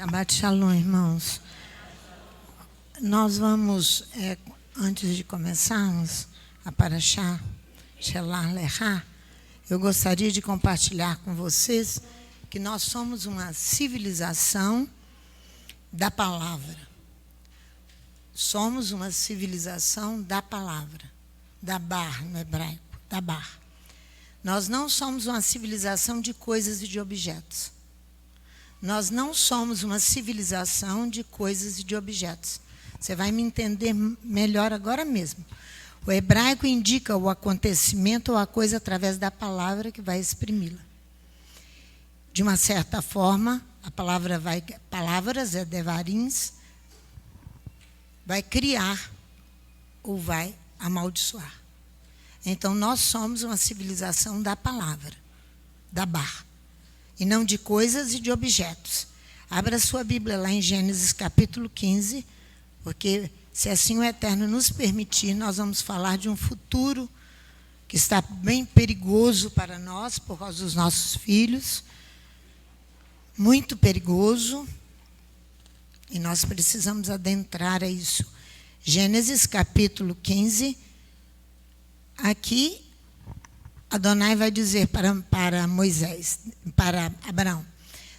Shabbat Shalom, irmãos. Nós vamos, antes de começarmos a Parashá Shelach Lecha, eu gostaria de compartilhar com vocês que nós somos uma civilização da palavra. Somos uma civilização da palavra, da bar no hebraico, da bar. Nós não somos uma civilização de coisas e de objetos. Nós não somos uma civilização de coisas e de objetos. Você vai me entender melhor agora mesmo. O hebraico indica o acontecimento ou a coisa através da palavra que vai exprimi-la. De uma certa forma, a palavra palavras, devarins, vai criar ou vai amaldiçoar. Então, nós somos uma civilização da palavra, da bar. E não de coisas e de objetos. Abra sua Bíblia lá em Gênesis capítulo 15, porque se assim o Eterno nos permitir, nós vamos falar de um futuro que está bem perigoso para nós, por causa dos nossos filhos, muito perigoso, e nós precisamos adentrar a isso. Gênesis capítulo 15, aqui, Adonai vai dizer para Moisés, para Abraão,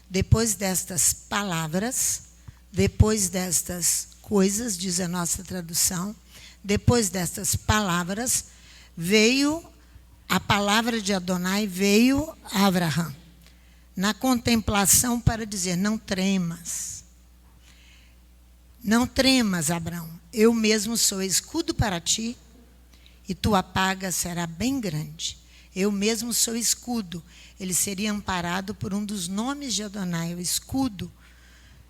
depois destas palavras, depois destas coisas, diz a nossa tradução, depois destas palavras, veio a palavra de Adonai, veio a Abraão, na contemplação para dizer, não tremas. Não tremas, Abraão, eu mesmo sou escudo para ti, e tua paga será bem grande. Eu mesmo sou escudo. Ele seria amparado por um dos nomes de Adonai, o escudo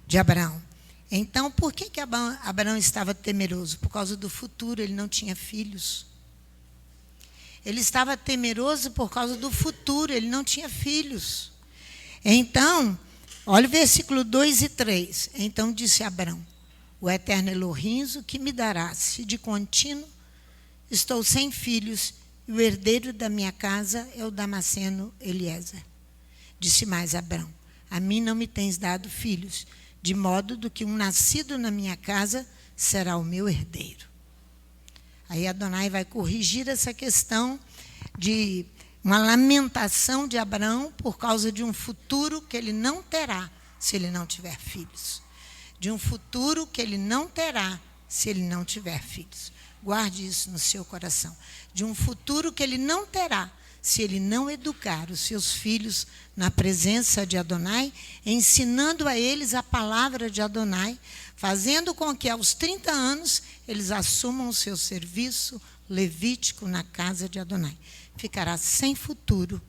de Abraão. Então, por que Abraão estava temeroso? Por causa do futuro, ele não tinha filhos. Ele estava temeroso por causa do futuro, ele não tinha filhos. Então, olha o versículo 2 e 3. Então disse Abraão, o eterno Elohim, o que me dará, se de contínuo estou sem filhos, e o herdeiro da minha casa é o Damasceno Eliezer. Disse mais Abraão, a mim não me tens dado filhos, de modo do que um nascido na minha casa será o meu herdeiro. Aí Adonai vai corrigir essa questão de uma lamentação de Abraão por causa de um futuro que ele não terá se ele não tiver filhos. De um futuro que ele não terá se ele não tiver filhos. Guarde isso no seu coração. De um futuro que ele não terá se ele não educar os seus filhos na presença de Adonai, ensinando a eles a palavra de Adonai, fazendo com que aos 30 anos eles assumam o seu serviço levítico na casa de Adonai. Ficará sem futuro,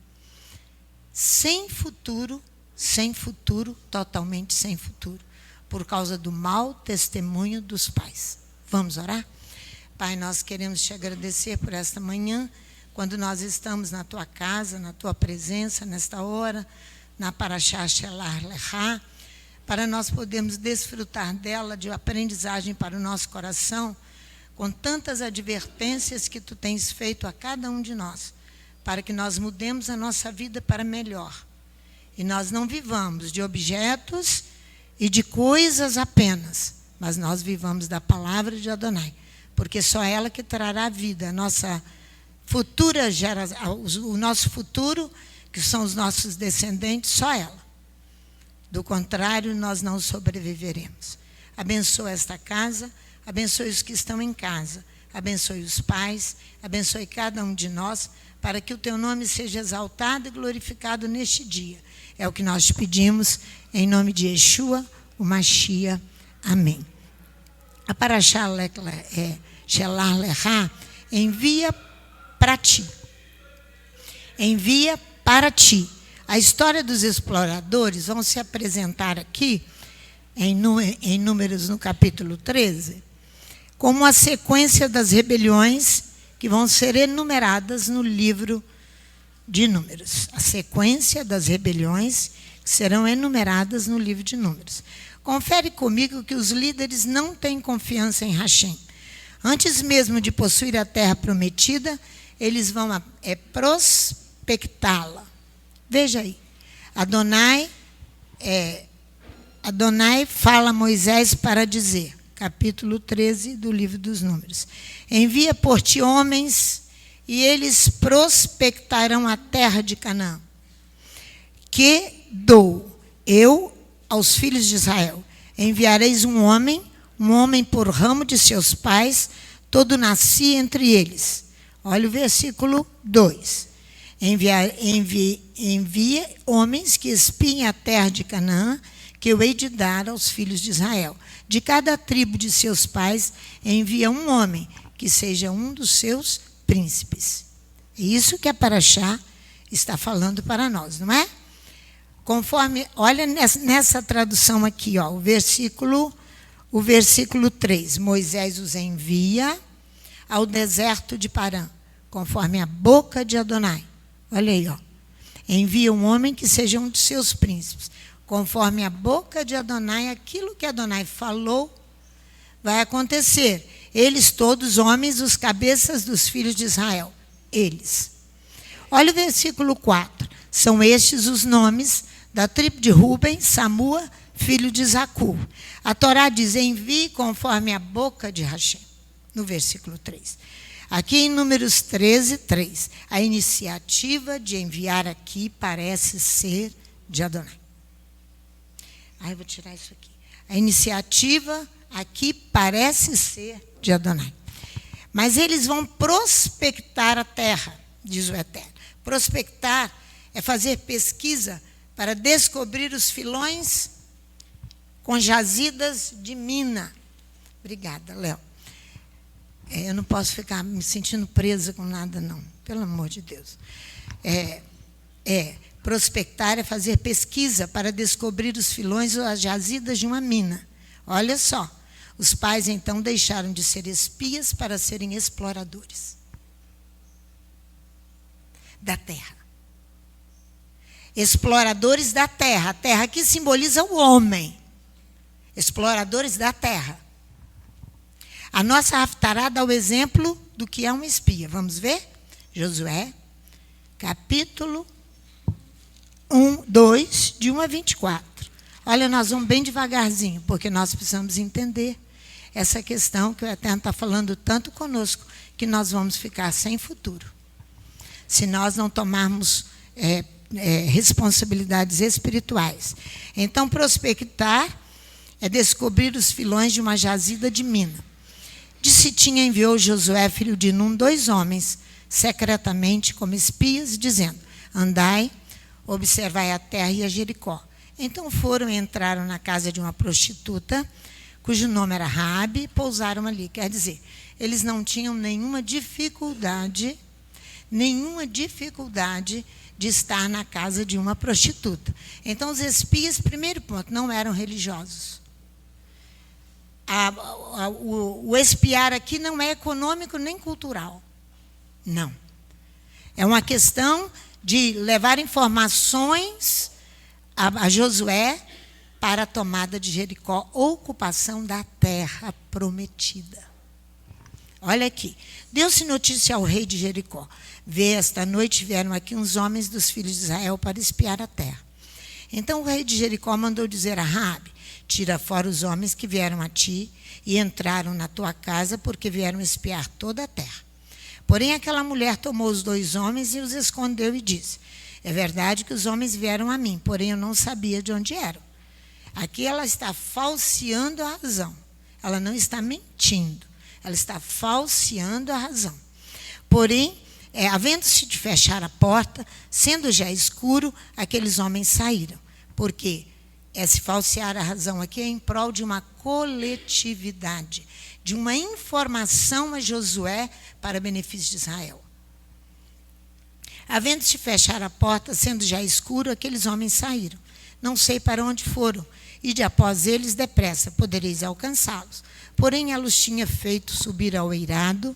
totalmente sem futuro, por causa do mau testemunho dos pais. Vamos orar? Pai, nós queremos te agradecer por esta manhã, quando nós estamos na tua casa, na tua presença, nesta hora, na Parashá Shelach Lecha, para nós podermos desfrutar dela de aprendizagem para o nosso coração, com tantas advertências que tu tens feito a cada um de nós, para que nós mudemos a nossa vida para melhor. E nós não vivamos de objetos e de coisas apenas, mas nós vivamos da palavra de Adonai, porque só ela que trará vida, a nossa futura geração, o nosso futuro, que são os nossos descendentes, só ela. Do contrário, nós não sobreviveremos. Abençoa esta casa, abençoe os que estão em casa, abençoe os pais, abençoe cada um de nós, para que o teu nome seja exaltado e glorificado neste dia. É o que nós te pedimos, em nome de Yeshua, o Mashiach. Amém. A Parashá Shelach Lecha envia para ti. Envia para ti. A história dos exploradores vão se apresentar aqui, em Números, no capítulo 13, como a sequência das rebeliões que vão ser enumeradas no livro de Números. A sequência das rebeliões que serão enumeradas no livro de Números. Confere comigo que os líderes não têm confiança em Hashem. Antes mesmo de possuir a terra prometida, eles vão prospectá-la. Veja aí. Adonai Adonai fala a Moisés para dizer, capítulo 13 do livro dos Números: envia por ti homens, e eles prospectarão a terra de Canaã, que dou eu aos filhos de Israel. Enviareis um homem por ramo de seus pais, todo nasci entre eles. Olha o versículo 2. Envia homens que espiem a terra de Canaã, que eu hei de dar aos filhos de Israel. De cada tribo de seus pais, envia um homem, que seja um dos seus príncipes. É isso que a Paraxá está falando para nós, não é? Conforme, olha nessa tradução aqui, ó, o versículo 3. Moisés os envia ao deserto de Parã, conforme a boca de Adonai. Olha aí, ó. Envia um homem que seja um dos seus príncipes. Conforme a boca de Adonai, aquilo que Adonai falou vai acontecer. Eles todos, homens, os cabeças dos filhos de Israel. Eles. Olha o versículo 4. São estes os nomes da tribo de Ruben, Samua, filho de Zacur. A Torá diz: envie conforme a boca de Hashem. No versículo 3. Aqui em Números 13, 3. A iniciativa de enviar aqui parece ser de Adonai. Eu vou tirar isso aqui. A iniciativa aqui parece ser de Adonai. Mas eles vão prospectar a terra, diz o Eterno. Prospectar é fazer pesquisa para descobrir os filões com jazidas de mina. Obrigada, Léo. Eu não posso ficar me sentindo presa com nada, não. Pelo amor de Deus. Prospectar é fazer pesquisa para descobrir os filões ou as jazidas de uma mina. Olha só. Os pais, então, deixaram de ser espias para serem exploradores da terra. Exploradores da terra. A terra aqui simboliza o homem. Exploradores da terra. A nossa Haftará dá o exemplo do que é um espia. Vamos ver? Josué, capítulo 2, de 1 a 24. Olha, nós vamos bem devagarzinho, porque nós precisamos entender essa questão que o Eterno está falando tanto conosco, que nós vamos ficar sem futuro. Se nós não tomarmos responsabilidades espirituais. Então, prospectar é descobrir os filões de uma jazida de mina. De Sitim enviou Josué, filho de Num, 2 homens, secretamente como espias, dizendo: andai, observai a terra e a Jericó. Então foram e entraram na casa de uma prostituta, cujo nome era Raabe, e pousaram ali. Quer dizer, eles não tinham nenhuma dificuldade de estar na casa de uma prostituta. Então, os espias, primeiro ponto, não eram religiosos. O espiar aqui não é econômico nem cultural. Não. É uma questão de levar informações a Josué para a tomada de Jericó, ocupação da terra prometida. Olha aqui. Deu-se notícia ao rei de Jericó: vê, esta noite vieram aqui uns homens dos filhos de Israel para espiar a terra. Então o rei de Jericó mandou dizer a Raabe: tira fora os homens que vieram a ti e entraram na tua casa, porque vieram espiar toda a terra. Porém aquela mulher tomou os 2 homens e os escondeu e disse: é verdade que os homens vieram a mim, porém eu não sabia de onde eram. Aqui ela está falseando a razão. Ela não está mentindo. Ela está falseando a razão. Porém, havendo-se de fechar a porta, sendo já escuro, aqueles homens saíram. Porque se falsear a razão aqui é em prol de uma coletividade, de uma informação a Josué para benefício de Israel. Havendo-se fechar a porta, sendo já escuro, aqueles homens saíram. Não sei para onde foram. Ide após eles depressa, podereis alcançá-los. Porém, ela os tinha feito subir ao eirado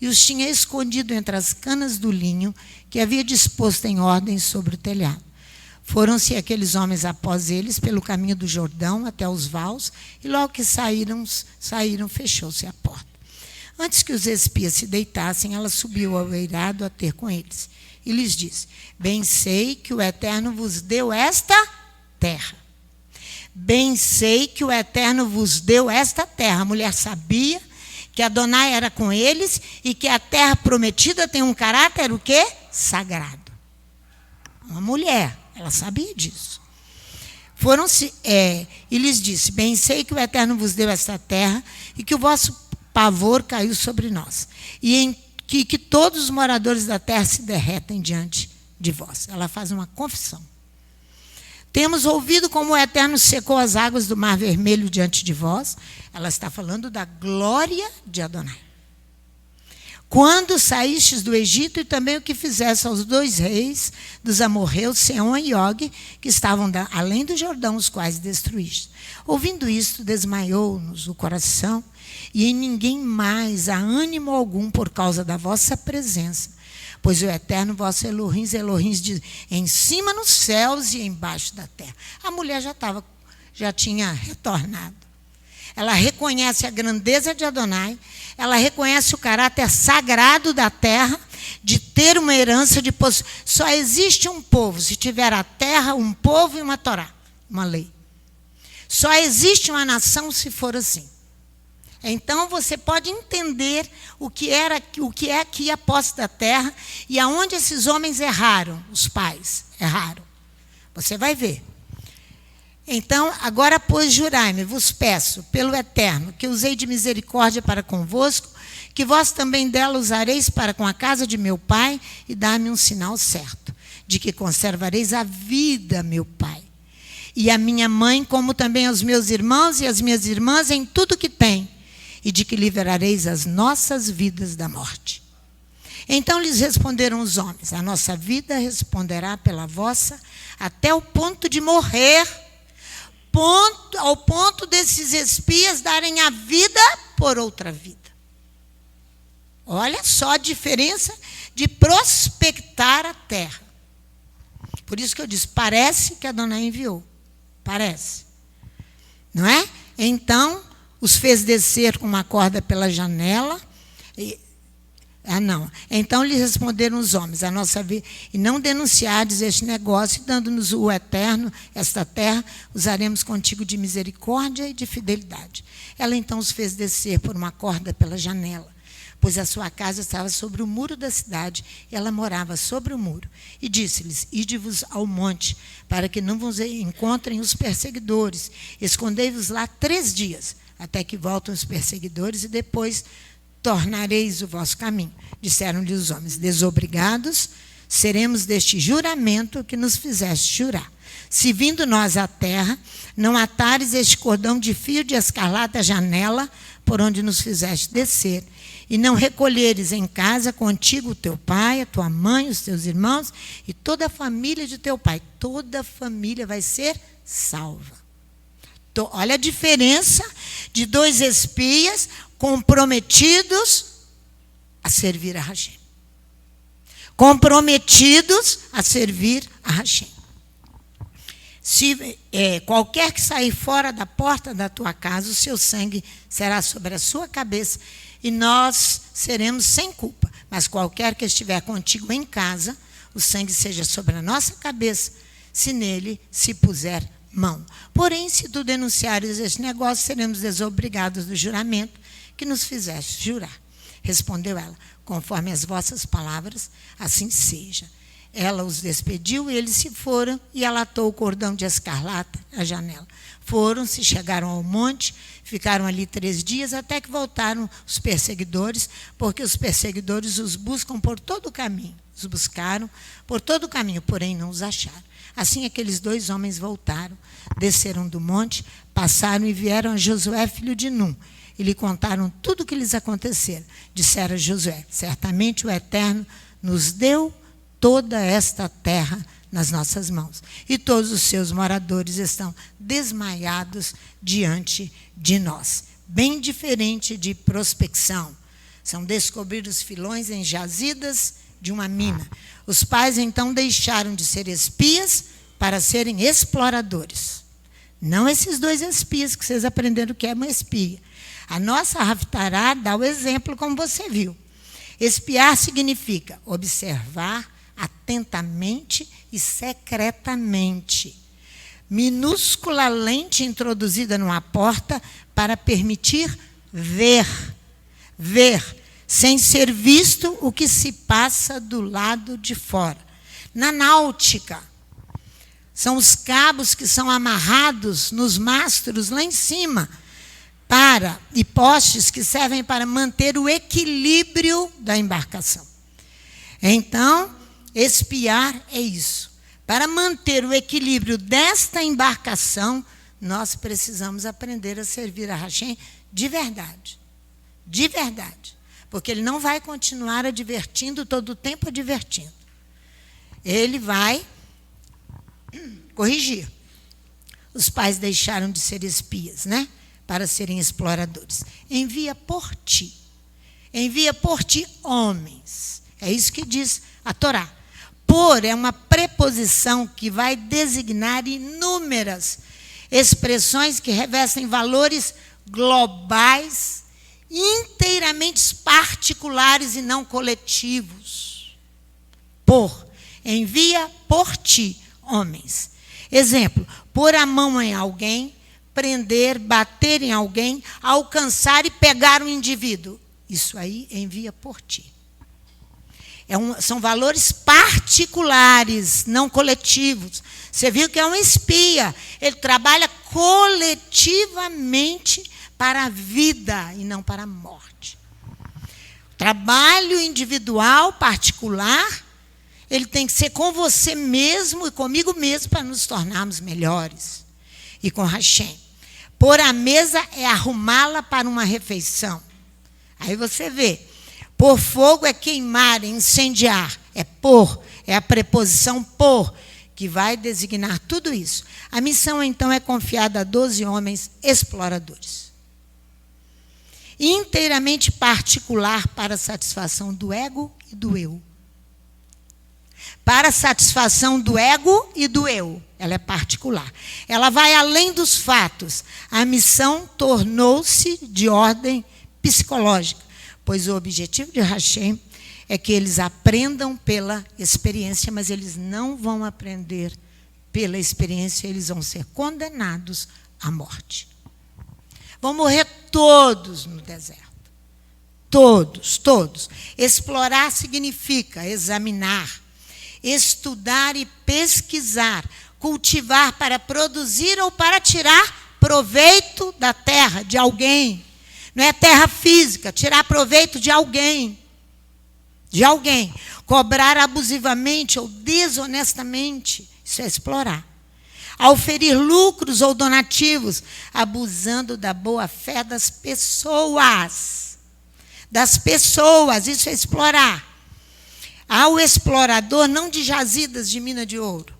e os tinha escondido entre as canas do linho que havia disposto em ordem sobre o telhado. Foram-se aqueles homens após eles pelo caminho do Jordão até os vaus, e logo que saíram, fechou-se a porta. Antes que os espias se deitassem, ela subiu ao eirado a ter com eles. E lhes disse: bem sei que o Eterno vos deu esta terra. bem sei que o Eterno vos deu esta terra. A mulher sabia que Adonai era com eles e que a terra prometida tem um caráter o quê? Sagrado. Uma mulher, ela sabia disso. E lhes disse, bem sei que o Eterno vos deu esta terra e que o vosso pavor caiu sobre nós. E que todos os moradores da terra se derretem diante de vós. Ela faz uma confissão. Temos ouvido como o Eterno secou as águas do Mar Vermelho diante de vós. Ela está falando da glória de Adonai. Quando saístes do Egito, e também o que fizesse aos 2 reis dos amorreus, Seom e Og, que estavam além do Jordão, os quais destruíste. Ouvindo isto, desmaiou-nos o coração, e em ninguém mais há ânimo algum por causa da vossa presença. Pois o Eterno, vosso Elohim diz, em cima nos céus e embaixo da terra. A mulher já tinha retornado. Ela reconhece a grandeza de Adonai, ela reconhece o caráter sagrado da terra, de ter uma herança de posse. Só existe um povo, se tiver a terra, um povo e uma Torá, uma lei. Só existe uma nação se for assim. Então você pode entender o que é aqui a posse da terra e aonde esses homens erraram, os pais erraram. Você vai ver. Então, agora, pois, jurai-me, vos peço, pelo Eterno, que usei de misericórdia para convosco, que vós também dela usareis para com a casa de meu pai, e dá-me um sinal certo, de que conservareis a vida, meu pai, e a minha mãe, como também aos meus irmãos e as minhas irmãs, em tudo que tem, e de que livrareis as nossas vidas da morte. Então lhes responderam os homens, a nossa vida responderá pela vossa, até o ponto de morrer, ao ponto desses espias darem a vida por outra vida. Olha só a diferença de prospectar a terra. Por isso que eu disse, parece que Adonai enviou. Parece. Não é? Então, os fez descer com uma corda pela janela. Então lhe responderam os homens, a nossa vida, e não denunciardes este negócio, dando-nos o Eterno, esta terra, usaremos contigo de misericórdia e de fidelidade. Ela então os fez descer por uma corda pela janela, pois a sua casa estava sobre o muro da cidade, e ela morava sobre o muro. E disse-lhes, ide-vos ao monte, para que não vos encontrem os perseguidores, escondei-vos lá 3 dias, até que voltem os perseguidores, e depois tornareis o vosso caminho. Disseram-lhe os homens, desobrigados seremos deste juramento que nos fizeste jurar. Se vindo nós à terra, não atares este cordão de fio de escarlata à janela, por onde nos fizeste descer, e não recolheres em casa contigo o teu pai, a tua mãe, os teus irmãos, e toda a família de teu pai. Toda a família vai ser salva. Olha a diferença de 2 espias comprometidos a servir a Hashem. Comprometidos a servir a Hashem. Se qualquer que sair fora da porta da tua casa, o seu sangue será sobre a sua cabeça e nós seremos sem culpa. Mas qualquer que estiver contigo em casa, o sangue seja sobre a nossa cabeça, se nele se puser mão. Porém, se tu denunciares este negócio, seremos desobrigados do juramento que nos fizeste jurar. Respondeu ela, conforme as vossas palavras, assim seja. Ela os despediu e eles se foram, e ela atou o cordão de escarlata à janela. Foram-se, chegaram ao monte, ficaram ali 3 dias, até que voltaram os perseguidores, porque os perseguidores os buscam por todo o caminho. Os buscaram por todo o caminho, porém não os acharam. Assim aqueles 2 homens voltaram, desceram do monte, passaram e vieram a Josué, filho de Num, e lhe contaram tudo o que lhes acontecera. Disseram a Josué, certamente o Eterno nos deu toda esta terra nas nossas mãos, e todos os seus moradores estão desmaiados diante de nós. Bem diferente de prospecção. São descobrir os filões em jazidas de uma mina. Os pais então deixaram de ser espias para serem exploradores. Não esses 2 espias que vocês aprenderam que é uma espia. A nossa Haftará dá o exemplo, como você viu. Espiar significa observar atentamente e secretamente, minúscula lente introduzida numa porta para permitir ver, sem ser visto o que se passa do lado de fora. Na náutica, são os cabos que são amarrados nos mastros lá em cima, e postes que servem para manter o equilíbrio da embarcação. Então, espiar é isso. Para manter o equilíbrio desta embarcação, nós precisamos aprender a servir a Hashem de verdade. De verdade. Porque ele não vai continuar advertindo todo o tempo advertindo. Ele vai corrigir. Os pais deixaram de ser espias, né? Para serem exploradores. Envia por ti homens. É isso que diz a Torá. Por é uma preposição que vai designar inúmeras expressões que revestem valores globais, inteiramente particulares e não coletivos. Envia por ti homens. Exemplo, pôr a mão em alguém, prender, bater em alguém, alcançar e pegar um indivíduo. Isso aí envia por ti. São valores particulares, não coletivos. Você viu que é um espia. Ele trabalha coletivamente para a vida e não para a morte. Trabalho individual, particular, ele tem que ser com você mesmo e comigo mesmo para nos tornarmos melhores. E com Hashem. Pôr a mesa é arrumá-la para uma refeição. Aí você vê. Pôr fogo é queimar, é incendiar. É a preposição por, que vai designar tudo isso. A missão, então, é confiada a 12 homens exploradores. Inteiramente particular para a satisfação do ego e do eu. Para a satisfação do ego e do eu. Ela é particular. Ela vai além dos fatos. A missão tornou-se de ordem psicológica, pois o objetivo de Hashem é que eles aprendam pela experiência, mas eles não vão aprender pela experiência, eles vão ser condenados à morte. Vão morrer todos no deserto. Todos, todos. Explorar significa examinar, estudar e pesquisar, cultivar para produzir ou para tirar proveito da terra, de alguém. Não é terra física, tirar proveito de alguém. De alguém. Cobrar abusivamente ou desonestamente, isso é explorar. Auferir lucros ou donativos, abusando da boa-fé das pessoas. Das pessoas, isso é explorar. Ao explorador, não de jazidas de mina de ouro,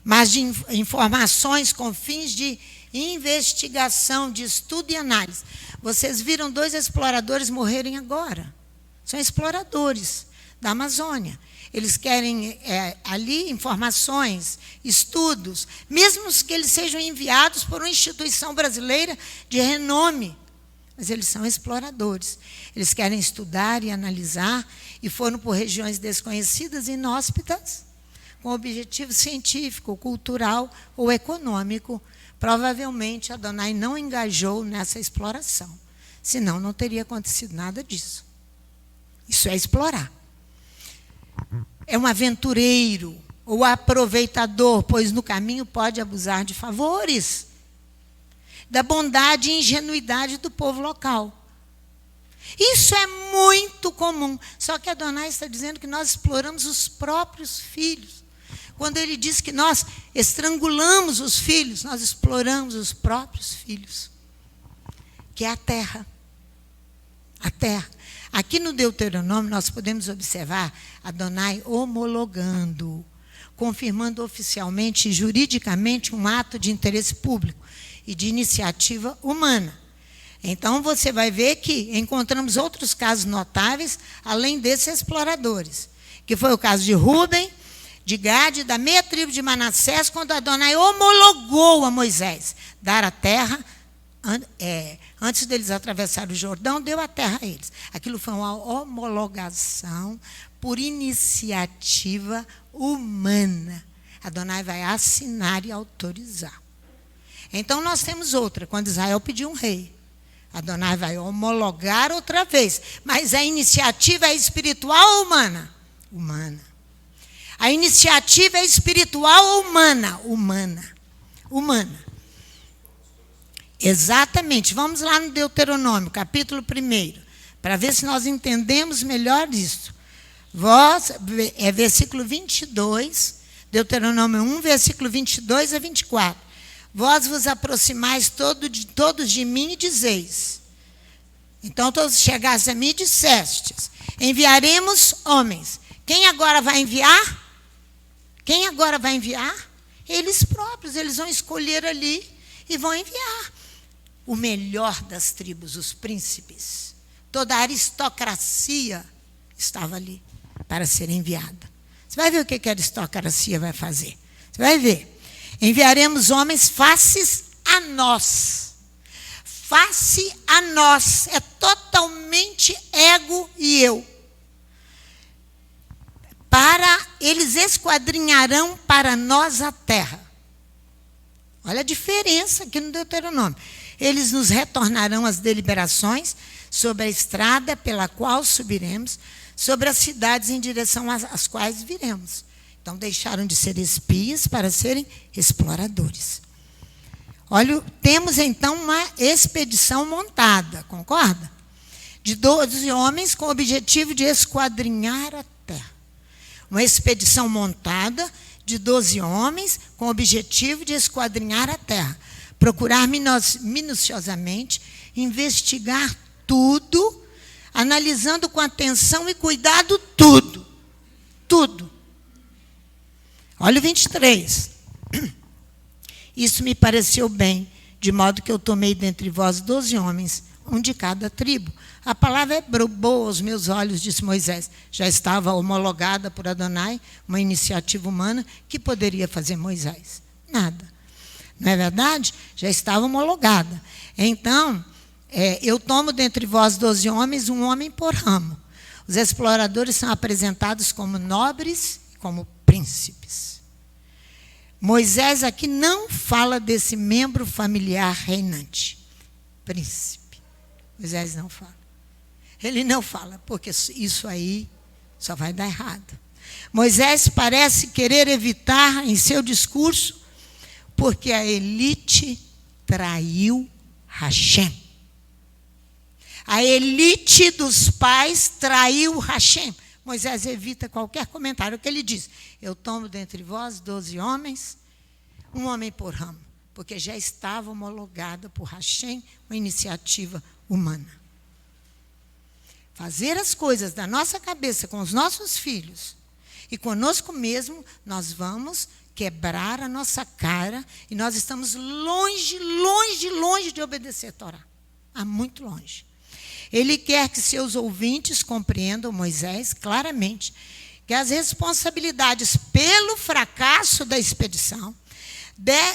mas de informações com fins de investigação, de estudo e análise. Vocês viram 2 exploradores morrerem agora. São exploradores da Amazônia. Eles querem ali informações, estudos, mesmo que eles sejam enviados por uma instituição brasileira de renome. Mas eles são exploradores. Eles querem estudar e analisar e foram por regiões desconhecidas e inóspitas, com objetivo científico, cultural ou econômico. Provavelmente Adonai não engajou nessa exploração. Senão não teria acontecido nada disso. Isso é explorar. É um aventureiro ou aproveitador, pois no caminho pode abusar de favores, da bondade e ingenuidade do povo local. Isso é muito comum. Só que Adonai está dizendo que nós exploramos os próprios filhos. Quando ele diz que nós estrangulamos os filhos, nós exploramos os próprios filhos, que é a terra. A terra. Aqui no Deuteronômio, nós podemos observar Adonai homologando, confirmando oficialmente e juridicamente um ato de interesse público e de iniciativa humana. Então, você vai ver que encontramos outros casos notáveis, além desses exploradores, que foi o caso de Rúben, de Gade, da meia tribo de Manassés, quando Adonai homologou a Moisés dar a terra, antes deles atravessarem o Jordão, deu a terra a eles. Aquilo foi uma homologação por iniciativa humana. Adonai vai assinar e autorizar. Então nós temos outra, quando Israel pediu um rei. Adonai vai homologar outra vez. Mas a iniciativa é espiritual ou humana? Humana. A iniciativa é espiritual ou humana? Humana. Humana. Exatamente. Vamos lá no Deuteronômio, capítulo 1, para ver se nós entendemos melhor isso. É versículo 22, Deuteronômio 1, versículo 22 a 24. Vós vos aproximais todos de mim e dizeis. Então todos chegassem a mim e dissestes: enviaremos homens. Quem agora vai enviar? Quem agora vai enviar? Eles próprios, eles vão escolher ali e vão enviar. O melhor das tribos, os príncipes. Toda a aristocracia estava ali para ser enviada. Você vai ver o que a aristocracia vai fazer. Você vai ver. Enviaremos homens faces a nós. Face a nós. É totalmente ego e eu. Eles esquadrinharão para nós a terra. Olha a diferença aqui no Deuteronômio. Eles nos retornarão as deliberações sobre a estrada pela qual subiremos, sobre as cidades em direção às quais viremos. Então, deixaram de ser espias para serem exploradores. Olha, temos então uma expedição montada, concorda? De 12 homens com o objetivo de esquadrinhar a terra. Uma expedição montada de 12 homens com o objetivo de esquadrinhar a terra. Procurar minuciosamente, investigar tudo, analisando com atenção e cuidado tudo. Tudo. Olha o 23. Isso me pareceu bem, de modo que eu tomei dentre vós 12 homens, um de cada tribo. A palavra é boa aos meus olhos, disse Moisés. Já estava homologada por Adonai, uma iniciativa humana, que poderia fazer Moisés? Nada. Não é verdade? Já estava homologada. Então, eu tomo dentre vós 12 homens, um homem por ramo. Os exploradores são apresentados como nobres e como príncipes. Moisés aqui não fala desse membro familiar reinante. Príncipe. Moisés não fala. Ele não fala, porque isso aí só vai dar errado. Moisés parece querer evitar em seu discurso, porque a elite traiu Hashem. A elite dos pais traiu Hashem. Moisés evita qualquer comentário. O que ele diz? Eu tomo dentre vós 12 homens, um homem por ramo, porque já estava homologada por Hashem uma iniciativa humana. Fazer as coisas da nossa cabeça com os nossos filhos e conosco mesmo, nós vamos quebrar a nossa cara e nós estamos longe, longe, longe de obedecer a Torá. Muito longe. Ele quer que seus ouvintes compreendam, Moisés, claramente, que as responsabilidades pelo fracasso da expedição,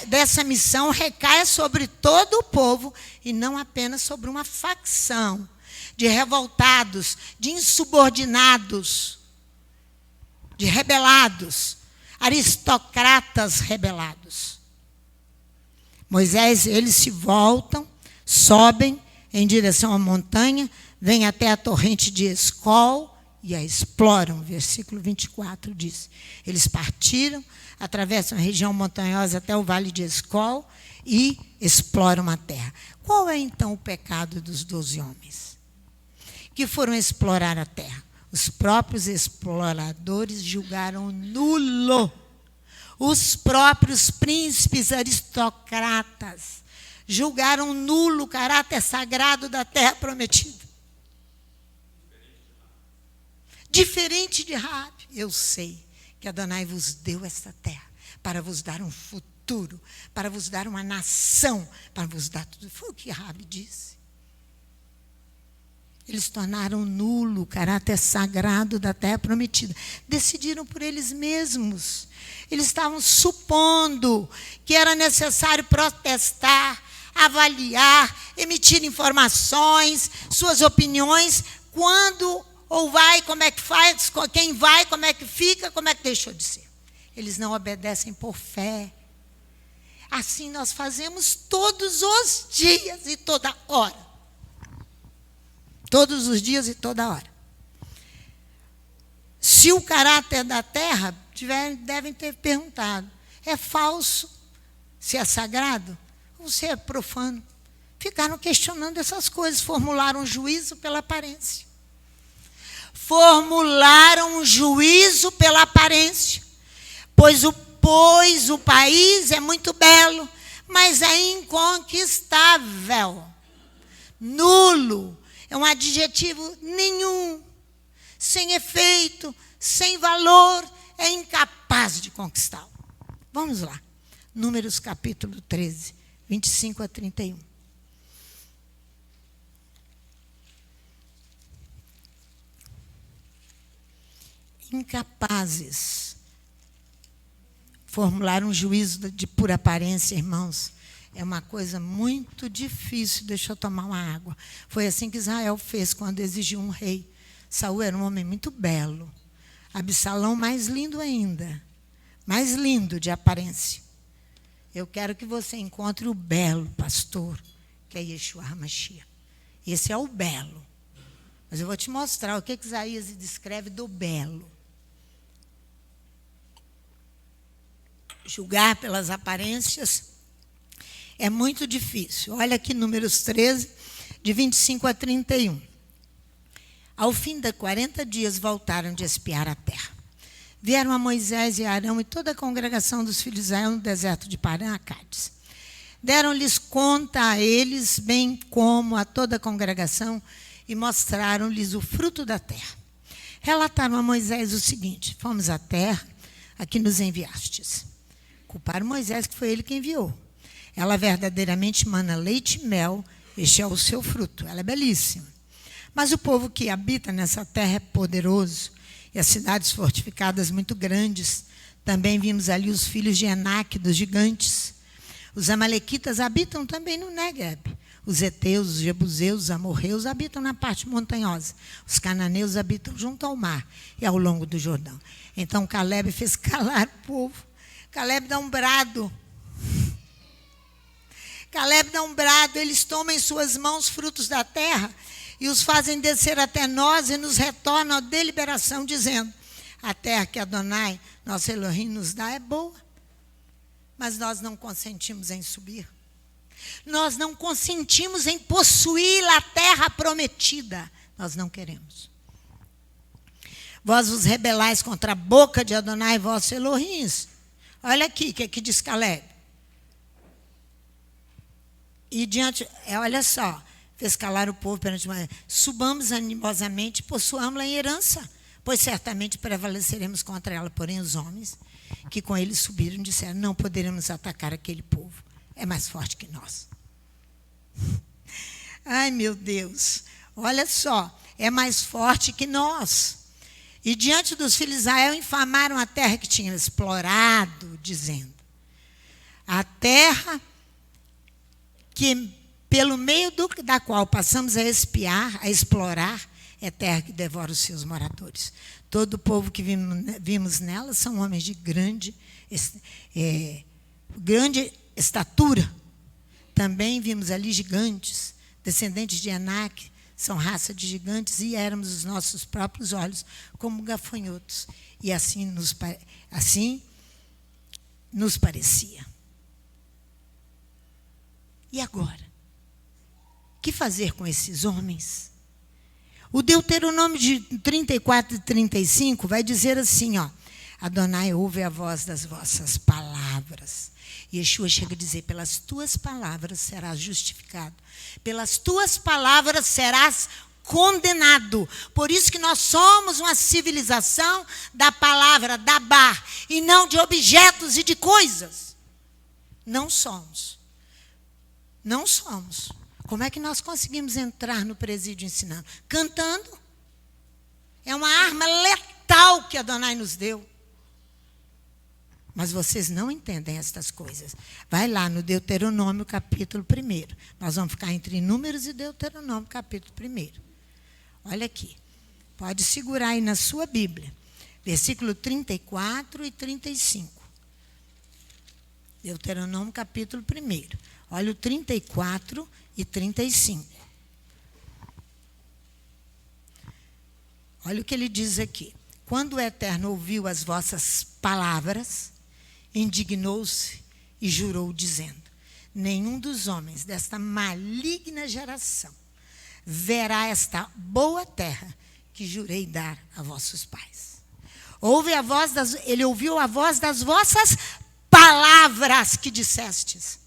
dessa missão, recaem sobre todo o povo e não apenas sobre uma facção de revoltados, de insubordinados, de rebelados, aristocratas rebelados. Moisés, eles se voltam, sobem em direção à montanha, vêm até a torrente de Escol e a exploram. Versículo 24 diz. Eles partiram, atravessam a região montanhosa até o vale de Escol e exploram a terra. Qual é então o pecado dos 12 homens que foram explorar a terra? Os próprios exploradores julgaram nulo. Os próprios príncipes aristocratas julgaram nulo o caráter sagrado da terra prometida. Diferente de Raabe. Eu sei que Adonai vos deu esta terra para vos dar um futuro, para vos dar uma nação, para vos dar tudo. Foi o que Raabe disse. Eles tornaram nulo o caráter sagrado da terra prometida. Decidiram por eles mesmos. Eles estavam supondo que era necessário protestar, avaliar, emitir informações, suas opiniões, quando ou vai, como é que faz, quem vai, como é que fica, como é que deixou de ser. eles não obedecem por fé. Assim nós fazemos todos os dias e toda hora. Todos os dias e toda hora. Se o caráter da terra, devem ter perguntado, é falso, se é sagrado, ou se é profano. Ficaram questionando essas coisas, formularam um juízo pela aparência. Formularam um juízo pela aparência. Pois o país é muito belo, mas é inconquistável. Nulo. É um adjetivo nenhum. Sem efeito, sem valor, é incapaz de conquistá-lo. Vamos lá. Números capítulo 13, 25 a 31. Incapazes. Formular um juízo por aparência, irmãos, é uma coisa muito difícil. Deixa eu tomar uma água. Foi assim que Israel fez quando exigiu um rei. Saul era um homem muito belo. Absalão mais lindo ainda. Mais lindo de aparência. Eu quero que você encontre o belo pastor, que é Yeshua HaMashiach. Esse é o belo. Mas eu vou te mostrar o que Isaías descreve do belo. Julgar pelas aparências é muito difícil. Olha aqui Números 13, de 25 a 31. Ao fim de 40 dias voltaram de espiar a terra. Vieram a Moisés e a Arão e toda a congregação dos filhos de Israel no deserto de Parã, a Cádiz. Deram-lhes conta a eles, bem como a toda a congregação, e mostraram-lhes o fruto da terra. Relataram a Moisés o seguinte: fomos à terra a que nos enviastes. Culparam Moisés, que foi ele que enviou. Ela verdadeiramente mana leite e mel, este é o seu fruto. Ela é belíssima. Mas o povo que habita nessa terra é poderoso, e as cidades fortificadas muito grandes. Também vimos ali os filhos de Enaque, dos gigantes. Os amalequitas habitam também no Negueb. Os heteus, os jebuseus, os amorreus habitam na parte montanhosa. Os cananeus habitam junto ao mar e ao longo do Jordão. Então Caleb fez calar o povo. Caleb dá um brado. Caleb dá um brado. Eles tomam em suas mãos frutos da terra e os fazem descer até nós e nos retornam a deliberação, dizendo: a terra que Adonai, nosso Elohim, nos dá é boa. Mas nós não consentimos em subir. Nós não consentimos em possuir a terra prometida. Nós não queremos. Vós vos rebelais contra a boca de Adonai, vosso Elohim. Olha aqui, o que diz Caleb. E diante, olha só, fez calar o povo perante uma... Subamos animosamente, possuamos-la em herança, pois certamente prevaleceremos contra ela. Porém, os homens que com eles subiram disseram: não poderemos atacar aquele povo, é mais forte que nós. Ai, meu Deus, olha só, é mais forte que nós. E diante dos filhos de Israel infamaram a terra que tinham explorado, dizendo: a terra que pelo meio da qual passamos a espiar, a explorar, é terra que devora os seus moradores. Todo o povo que vimos nela são homens de grande estatura. Também vimos ali gigantes, descendentes de Enaque, são raça de gigantes, e éramos os nossos próprios olhos como gafanhotos. E assim nos parecia. E agora? O que fazer com esses homens? O Deuteronômio de 34 e 35 vai dizer assim, ó: Adonai ouve a voz das vossas palavras. Yeshua chega a dizer: pelas tuas palavras serás justificado, pelas tuas palavras serás condenado. Por isso que nós somos uma civilização da palavra, da bar, e não de objetos e de coisas. Não somos. Não somos. Como é que nós conseguimos entrar no presídio ensinando? Cantando. É uma arma letal que Adonai nos deu. Mas vocês não entendem estas coisas. Vai lá no Deuteronômio, capítulo 1. Nós vamos ficar entre Números e Deuteronômio, capítulo 1. Olha aqui. Pode segurar aí na sua Bíblia. Versículo 34 e 35. Deuteronômio, capítulo 1. Olha o 34 e 35. Olha o que ele diz aqui. Quando o Eterno ouviu as vossas palavras, indignou-se e jurou, dizendo: nenhum dos homens desta maligna geração verá esta boa terra que jurei dar a vossos pais. Ele ouviu a voz das vossas palavras que dissestes.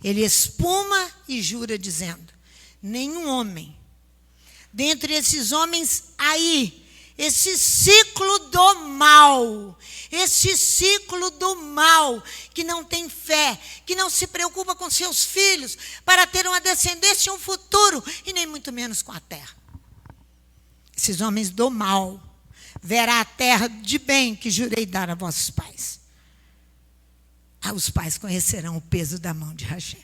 Ele espuma e jura, dizendo: nenhum homem, dentre esses homens aí, esse ciclo do mal, que não tem fé, que não se preocupa com seus filhos, para ter uma descendência e um futuro, e nem muito menos com a terra. Esses homens do mal verá a terra de bem que jurei dar a vossos pais. Os pais conhecerão o peso da mão de Hashem.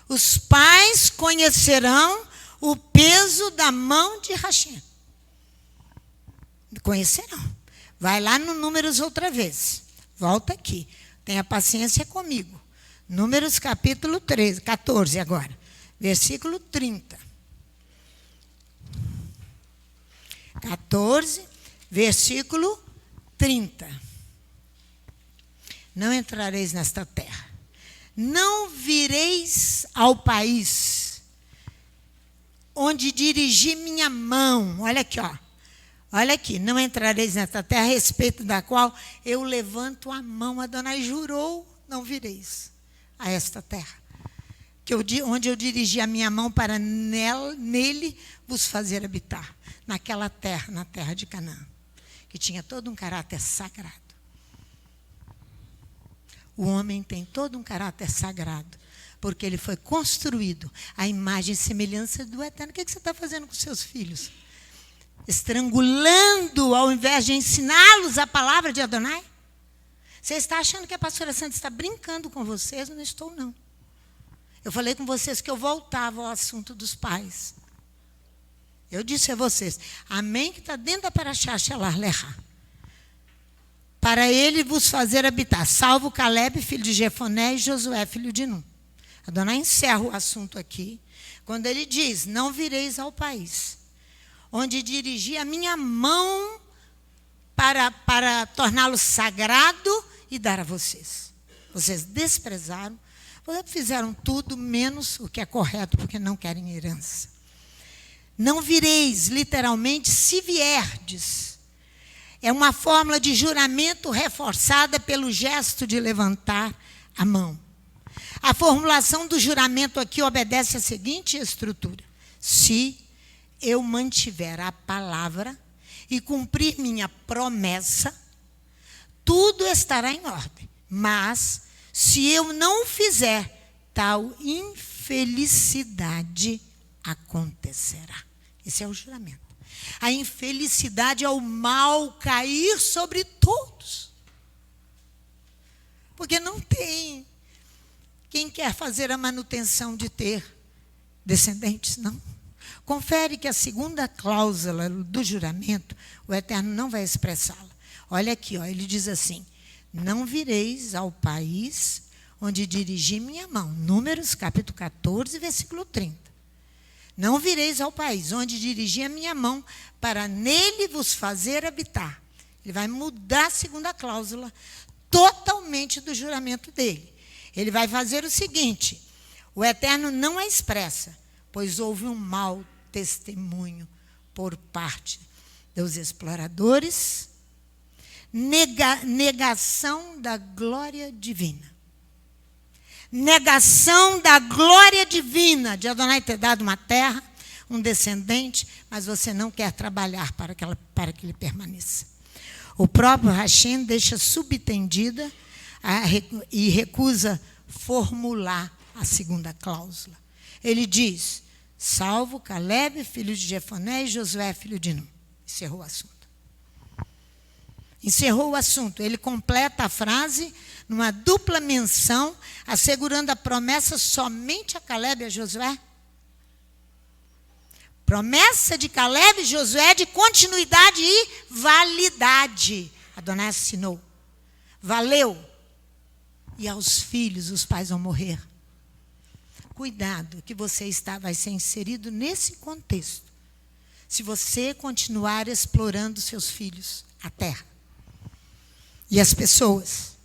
Os pais conhecerão o peso da mão de Hashem. Conhecerão. Vai lá no Números outra vez. Volta aqui. Tenha paciência comigo. Números capítulo 14 agora. Versículo 30. 14, versículo 30. Não entrareis nesta terra. Não vireis ao país onde dirigi minha mão. Olha aqui, ó. Olha aqui. Não entrareis nesta terra, a respeito da qual eu levanto a mão. Adonai jurou, não vireis a esta terra. Onde eu dirigi a minha mão para nele vos fazer habitar. Naquela terra, na terra de Canaã, que tinha todo um caráter sagrado. O homem tem todo um caráter sagrado, porque ele foi construído à imagem e semelhança do Eterno. O que você está fazendo com seus filhos? Estrangulando, ao invés de ensiná-los a palavra de Adonai? Você está achando que a pastora Sandra está brincando com vocês? Não estou, não. Eu falei com vocês que eu voltava ao assunto dos pais. Eu disse a vocês, amém, que está dentro da Parashá Shelah Lechá. Para ele vos fazer habitar, salvo Caleb, filho de Jefoné, e Josué, filho de Nun. Adonai encerra o assunto aqui, quando ele diz, não vireis ao país, onde dirigi a minha mão para torná-lo sagrado e dar a vocês. Vocês desprezaram, vocês fizeram tudo menos o que é correto, porque não querem herança. Não vireis, literalmente, se vierdes. É uma fórmula de juramento reforçada pelo gesto de levantar a mão. A formulação do juramento aqui obedece à seguinte estrutura: se eu mantiver a palavra e cumprir minha promessa, tudo estará em ordem. Mas, se eu não fizer, tal infelicidade acontecerá. Esse é o juramento. A infelicidade é o mal cair sobre todos. Porque não tem quem quer fazer a manutenção de ter descendentes, não. Confere que a segunda cláusula do juramento, o Eterno não vai expressá-la. Olha aqui, ó, ele diz assim: não vireis ao país onde dirigi minha mão. Números capítulo 14, versículo 30. Não vireis ao país onde dirigi a minha mão para nele vos fazer habitar. Ele vai mudar a segunda cláusula totalmente do juramento dele. Ele vai fazer o seguinte: o Eterno não a expressa, pois houve um mau testemunho por parte dos exploradores, negação da glória divina. Negação da glória divina de Adonai ter dado uma terra, um descendente, mas você não quer trabalhar para que ele permaneça. O próprio Hashem deixa subtendida e recusa formular a segunda cláusula. Ele diz, salvo Caleb, filho de Jefoné, e Josué, filho de Nun. Encerrou o assunto. Encerrou o assunto. Ele completa a frase numa dupla menção, assegurando a promessa somente a Caleb e a Josué. Promessa de Caleb e Josué de continuidade e validade. Adonai assinou. Valeu. E aos filhos os pais vão morrer. Cuidado que você vai ser inserido nesse contexto. Se você continuar explorando seus filhos, a terra e as pessoas.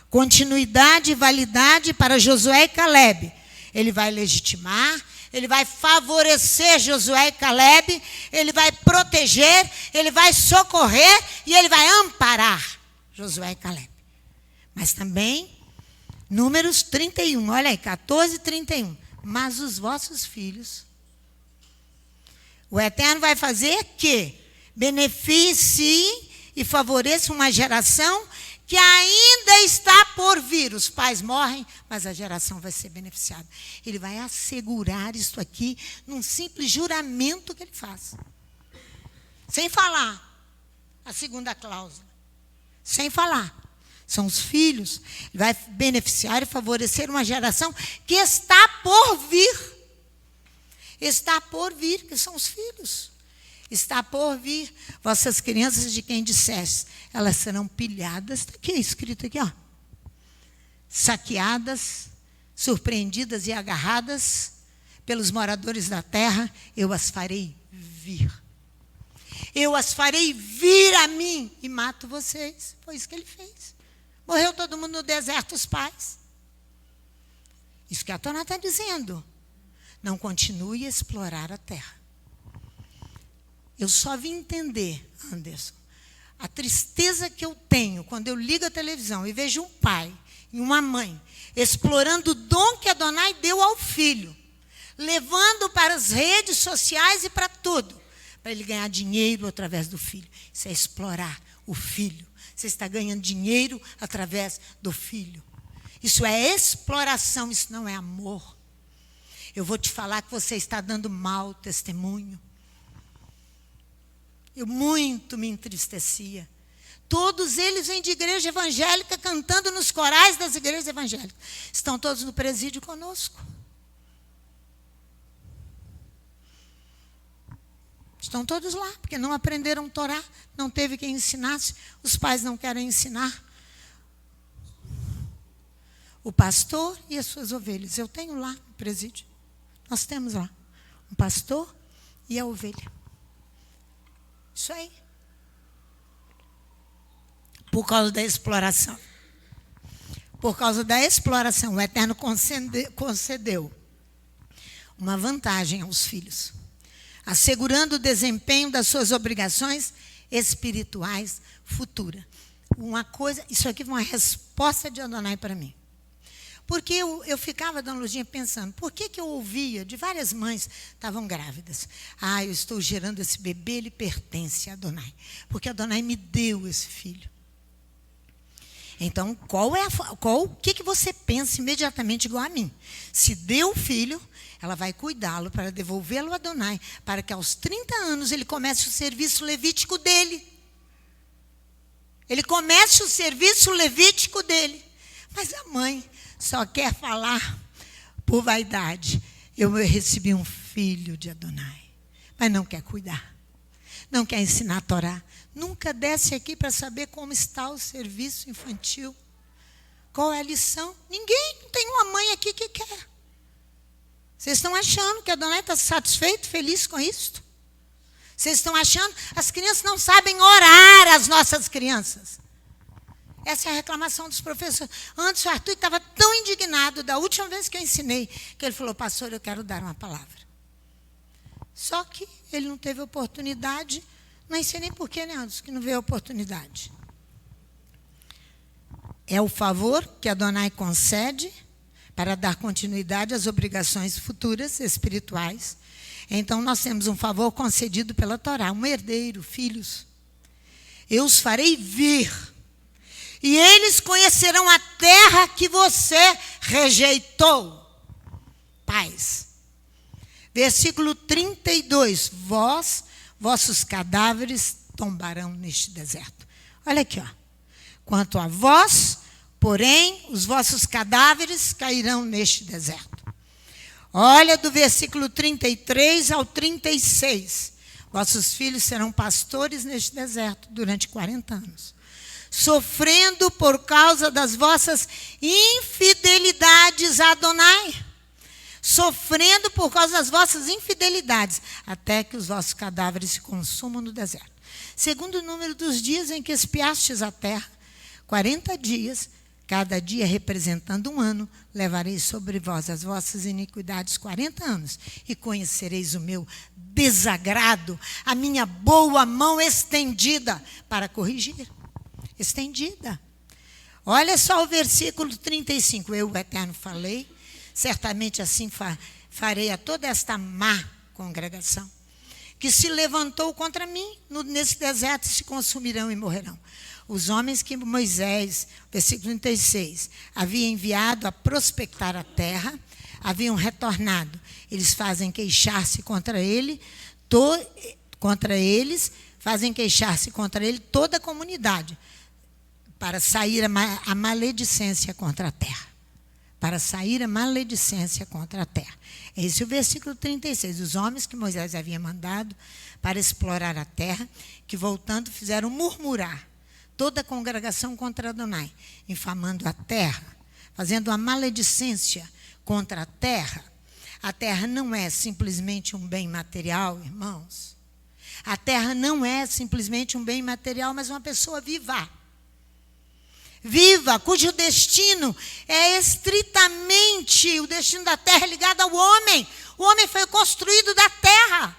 Continuidade e validade para Josué e Caleb. Ele vai legitimar, ele vai favorecer Josué e Caleb, ele vai proteger, ele vai socorrer e ele vai amparar Josué e Caleb. Mas também, Números 31, olha aí, 14 e 31. Mas os vossos filhos, o Eterno vai fazer que beneficiem e favoreçam uma geração que ainda está por vir. Os pais morrem, mas a geração vai ser beneficiada. Ele vai assegurar isso aqui num simples juramento que ele faz. Sem falar a segunda cláusula. Sem falar. São os filhos. Ele vai beneficiar e favorecer uma geração que está por vir. Está por vir, que são os filhos. Está por vir. Vossas crianças de quem disseste, elas serão pilhadas. Está aqui, escrito aqui, ó. Saqueadas, surpreendidas e agarradas pelos moradores da terra, eu as farei vir. Eu as farei vir a mim e mato vocês. Foi isso que ele fez. Morreu todo mundo no deserto, os pais. Isso que a Torá está dizendo. Não continue a explorar a terra. Eu só vim entender, Anderson, a tristeza que eu tenho quando eu ligo a televisão e vejo um pai e uma mãe explorando o dom que Adonai deu ao filho, levando para as redes sociais e para tudo, para ele ganhar dinheiro através do filho. Isso é explorar o filho. Você está ganhando dinheiro através do filho. Isso é exploração, isso não é amor. Eu vou te falar que você está dando mau testemunho. Eu muito me entristecia. Todos eles vêm de igreja evangélica, cantando nos corais das igrejas evangélicas. Estão todos no presídio conosco. Estão todos lá, porque não aprenderam Torá, não teve quem ensinasse, os pais não querem ensinar. O pastor e as suas ovelhas. Eu tenho lá no presídio. Nós temos lá um pastor e a ovelha. Isso aí. Por causa da exploração. Por causa da exploração, o Eterno concedeu uma vantagem aos filhos, assegurando o desempenho das suas obrigações espirituais futuras. Uma coisa, isso aqui foi uma resposta de Adonai para mim. Porque eu ficava, dona Lurdinha, pensando, por que eu ouvia de várias mães estavam grávidas? Eu estou gerando esse bebê, ele pertence a Adonai. Porque Adonai me deu esse filho. Então, o que você pensa imediatamente igual a mim? Se deu o filho, ela vai cuidá-lo para devolvê-lo a Adonai, para que aos 30 anos ele comece o serviço levítico dele. Ele comece o serviço levítico dele. Mas a mãe só quer falar por vaidade. Eu recebi um filho de Adonai, mas não quer cuidar. Não quer ensinar a Torá. Nunca desce aqui para saber como está o serviço infantil. Qual é a lição? Ninguém, não tem uma mãe aqui que quer. Vocês estão achando que Adonai está satisfeito, feliz com isso? Vocês estão achando? As crianças não sabem orar, as nossas crianças. Essa é a reclamação dos professores. Antes o Arthur estava tão indignado da última vez que eu ensinei, que ele falou, pastor, eu quero dar uma palavra. Só que ele não teve oportunidade, não sei nem porquê, né, Anderson, que não veio oportunidade. É o favor que Adonai concede para dar continuidade às obrigações futuras espirituais. Então, nós temos um favor concedido pela Torá, um herdeiro, filhos. Eu os farei vir, e eles conhecerão a terra que você rejeitou. Paz. Versículo 32. Vossos cadáveres tombarão neste deserto. Olha aqui, ó. Quanto a vós, porém, os vossos cadáveres cairão neste deserto. Olha do versículo 33 ao 36. Vossos filhos serão pastores neste deserto durante 40 anos, sofrendo por causa das vossas infidelidades a Adonai. Sofrendo por causa das vossas infidelidades, até que os vossos cadáveres se consumam no deserto. Segundo o número dos dias em que espiastes a terra, 40 dias, cada dia representando um ano, levareis sobre vós as vossas iniquidades 40 anos, e conhecereis o meu desagrado, a minha boa mão estendida para corrigir. Estendida. Olha só o versículo 35. Eu, o Eterno, falei, certamente assim farei a toda esta má congregação, que se levantou contra mim nesse deserto, se consumirão e morrerão. Os homens que Moisés, versículo 36, havia enviado a prospectar a terra, haviam retornado. Eles fazem queixar-se contra ele, fazem queixar-se contra ele toda a comunidade, para sair a maledicência contra a terra. Para sair a maledicência contra a terra. Esse é o versículo 36. Os homens que Moisés havia mandado para explorar a terra, que voltando fizeram murmurar toda a congregação contra Adonai, infamando a terra, fazendo a maledicência contra a terra. A terra não é simplesmente um bem material, irmãos. A terra não é simplesmente um bem material, mas uma pessoa viva. Viva, cujo destino é estritamente, o destino da terra é ligado ao homem. O homem foi construído da terra.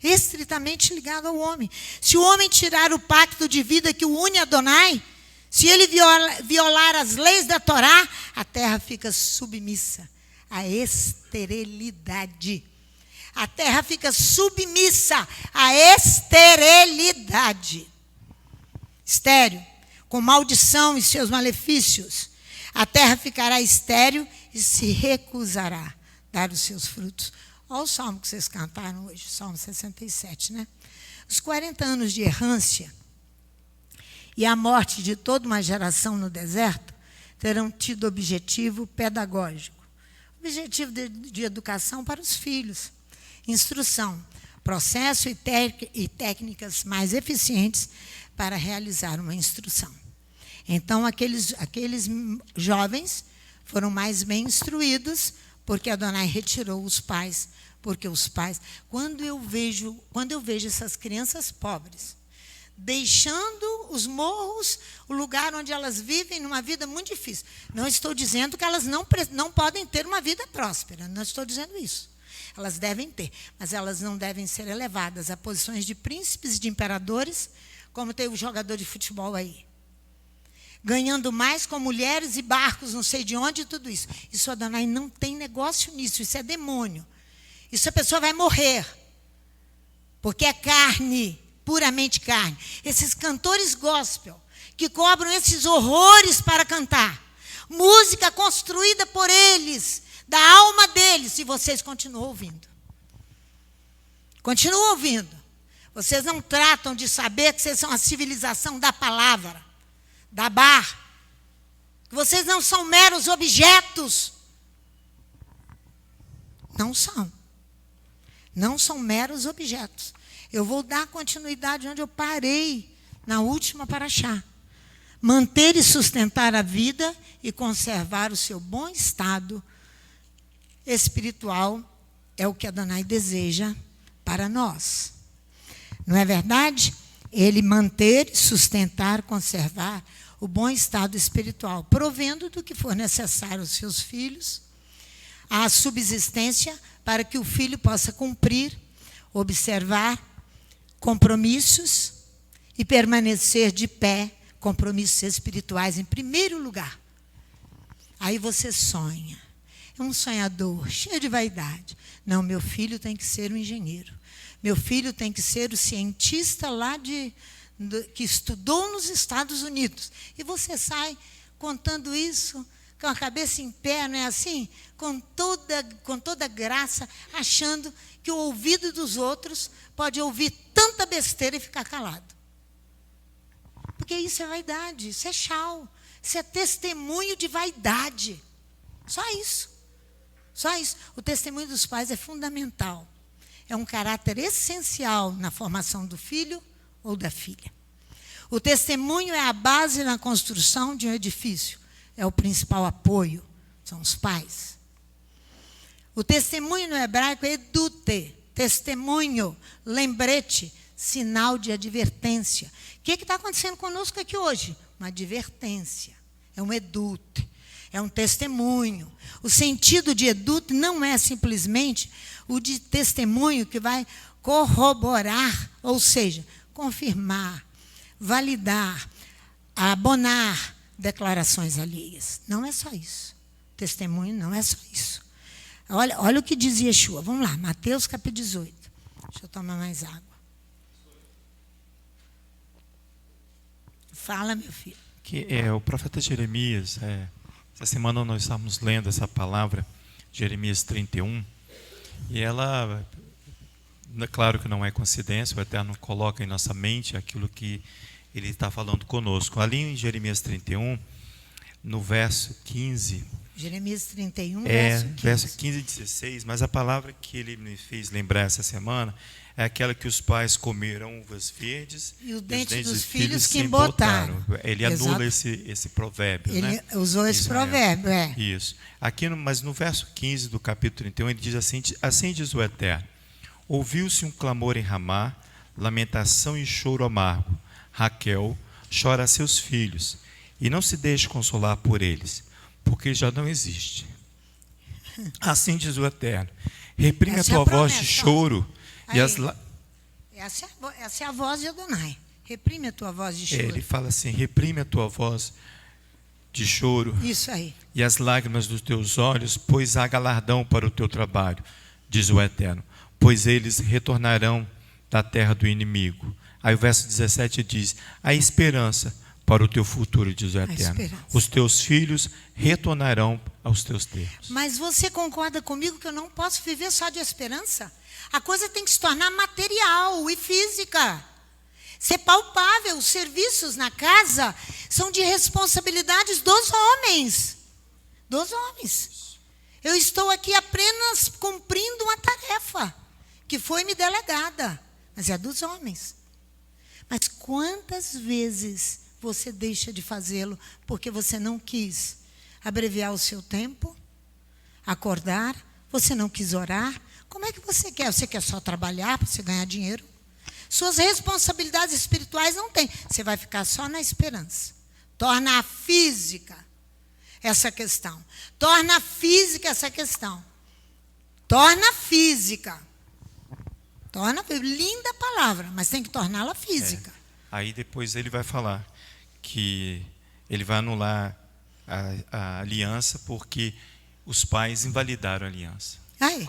Estritamente ligado ao homem. Se o homem tirar o pacto de vida que o une a Adonai, se ele violar as leis da Torá, a terra fica submissa à esterilidade. A terra fica submissa à esterilidade. Estéril, com maldição e seus malefícios. A terra ficará estéril e se recusará a dar os seus frutos. Olha o salmo que vocês cantaram hoje, Salmo 67, né? Os 40 anos de errância e a morte de toda uma geração no deserto terão tido objetivo pedagógico. Objetivo de educação para os filhos. Instrução, processo e técnicas mais eficientes para realizar uma instrução. Então, aqueles jovens foram mais bem instruídos, porque Adonai retirou os pais. Porque os pais, quando eu vejo essas crianças pobres, deixando os morros, o lugar onde elas vivem numa vida muito difícil. Não estou dizendo que elas não podem ter uma vida próspera, não estou dizendo isso. Elas devem ter, mas elas não devem ser elevadas a posições de príncipes e de imperadores, como tem o jogador de futebol aí. Ganhando mais com mulheres e barcos, não sei de onde, tudo isso. Isso Adonai não tem negócio nisso, isso é demônio. Isso a pessoa vai morrer. Porque é carne, puramente carne. Esses cantores gospel, que cobram esses horrores para cantar. Música construída por eles, da alma deles, e vocês continuam ouvindo. Continuam ouvindo. Vocês não tratam de saber que vocês são a civilização da palavra, da bar. Que vocês não são meros objetos. Não são. Não são meros objetos. Eu vou dar continuidade onde eu parei, na última paraxá. Manter e sustentar a vida e conservar o seu bom estado espiritual é o que Adonai deseja para nós. Não é verdade? Ele manter, sustentar, conservar o bom estado espiritual, provendo do que for necessário aos seus filhos, a subsistência para que o filho possa cumprir, observar compromissos e permanecer de pé, compromissos espirituais em primeiro lugar. Aí você sonha. É um sonhador, cheio de vaidade. Não, meu filho tem que ser um engenheiro. Meu filho tem que ser o cientista lá que estudou nos Estados Unidos. E você sai contando isso com a cabeça em pé, não é assim? Com toda graça, achando que o ouvido dos outros pode ouvir tanta besteira e ficar calado. Porque isso é vaidade, isso é chau, isso é testemunho de vaidade. Só isso. Só isso. O testemunho dos pais é fundamental. É um caráter essencial na formação do filho ou da filha. O testemunho é a base na construção de um edifício. É o principal apoio. São os pais. O testemunho no hebraico é edute. Testemunho, lembrete, sinal de advertência. O que está acontecendo conosco aqui hoje? Uma advertência. É um edute. É um testemunho. O sentido de edute não é simplesmente o de testemunho que vai corroborar, ou seja, confirmar, validar, abonar declarações alheias. Não é só isso. Testemunho não é só isso. Olha o que diz Yeshua. Vamos lá, Mateus capítulo 18. Deixa eu tomar mais água. Fala, meu filho. Que o profeta Jeremias, essa semana nós estávamos lendo essa palavra, Jeremias 31, e ela, claro que não é coincidência, o Eterno coloca em nossa mente aquilo que Ele está falando conosco. Ali em Jeremias 31, no verso 15... Jeremias 31, verso 15 e 16, mas a palavra que ele me fez lembrar essa semana é aquela que os pais comeram uvas verdes e os dentes dos filhos que embotaram. Ele anula esse provérbio. Ele usou esse provérbio, Isso. Aqui, mas no verso 15 do capítulo 31, ele diz assim: assim diz o Eterno: ouviu-se um clamor em Ramá, lamentação e choro amargo. Raquel chora a seus filhos, e não se deixe consolar por eles, porque já não existe. Assim diz o Eterno: reprime a tua voz de choro. E essa é a voz de Adonai. Reprime a tua voz de choro. Ele fala assim: reprime a tua voz de choro. Isso aí. E as lágrimas dos teus olhos, pois há galardão para o teu trabalho, diz o Eterno, pois eles retornarão da terra do inimigo. Aí o verso 17 diz: há esperança para o teu futuro, diz o Eterno. Os teus filhos retornarão aos teus termos. Mas você concorda comigo que eu não posso viver só de esperança? A coisa tem que se tornar material e física. Ser palpável. Os serviços na casa são de responsabilidades dos homens. Dos homens. Eu estou aqui apenas cumprindo uma tarefa que foi me delegada, mas é dos homens. Mas quantas vezes você deixa de fazê-lo porque você não quis abreviar o seu tempo, acordar, você não quis orar? Como é que você quer? Você quer só trabalhar para você ganhar dinheiro? Suas responsabilidades espirituais não tem. Você vai ficar só na esperança. Torna física essa questão. Torna física essa questão. Torna física. Linda palavra, mas tem que torná-la física. Aí depois ele vai falar que ele vai anular a aliança porque os pais invalidaram a aliança. Aí.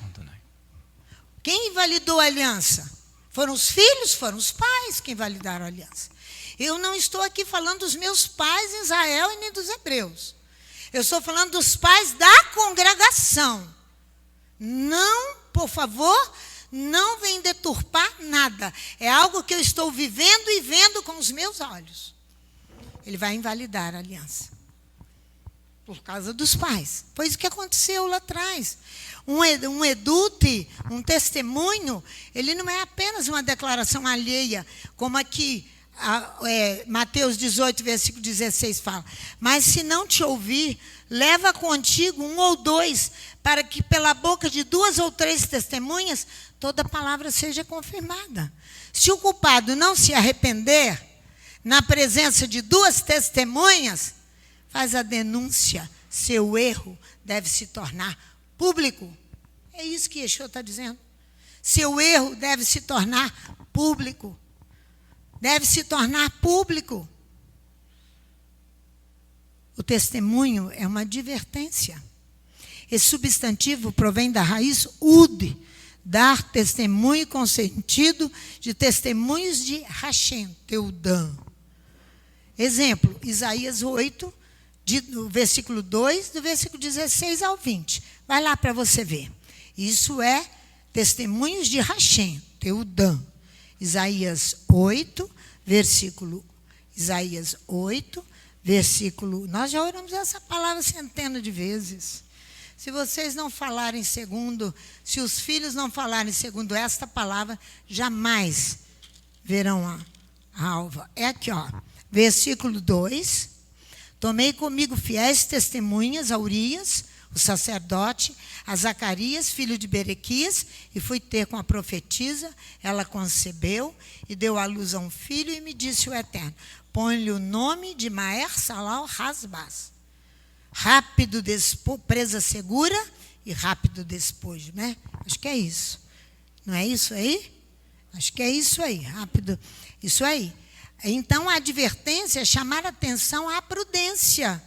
Quem invalidou a aliança? Foram os filhos, foram os pais que invalidaram a aliança. Eu não estou aqui falando dos meus pais em Israel e nem dos hebreus. Eu estou falando dos pais da congregação. Não, por favor, não vem deturpar nada. É algo que eu estou vivendo e vendo com os meus olhos. Ele vai invalidar a aliança. Por causa dos pais. Foi isso que aconteceu lá atrás. Um edute, um testemunho, ele não é apenas uma declaração alheia, como aqui Mateus 18, versículo 16 fala. Mas se não te ouvir, leva contigo 1 ou 2, para que pela boca de 2 ou 3 testemunhas, toda palavra seja confirmada. Se o culpado não se arrepender, na presença de 2 testemunhas, faz a denúncia, seu erro deve se tornar público. É isso que Yeshua está dizendo. Seu erro deve se tornar público. Deve se tornar público. O testemunho é uma advertência. Esse substantivo provém da raiz ud, dar testemunho com sentido de testemunhos de Hashem, Teudã. Exemplo, Isaías 8, do versículo 2, do versículo 16 ao 20. Vai lá para você ver. Isso é testemunhos de Hashem, Teudã. Isaías 8, versículo. Nós já oramos essa palavra centenas de vezes. Se vocês não falarem segundo, se os filhos não falarem segundo esta palavra, jamais verão a alva. É aqui, ó, versículo 2. Tomei comigo fiéis testemunhas a Urias, o sacerdote, a Zacarias, filho de Berequias, e fui ter com a profetisa. Ela concebeu e deu à luz a um filho, e me disse o Eterno: põe-lhe o nome de Maher-Salal-Hasbaz. Rápido presa segura e rápido despojo, né? Acho que é isso. Não é isso aí? Acho que é isso aí, rápido. Isso aí. Então, a advertência é chamar a atenção à prudência.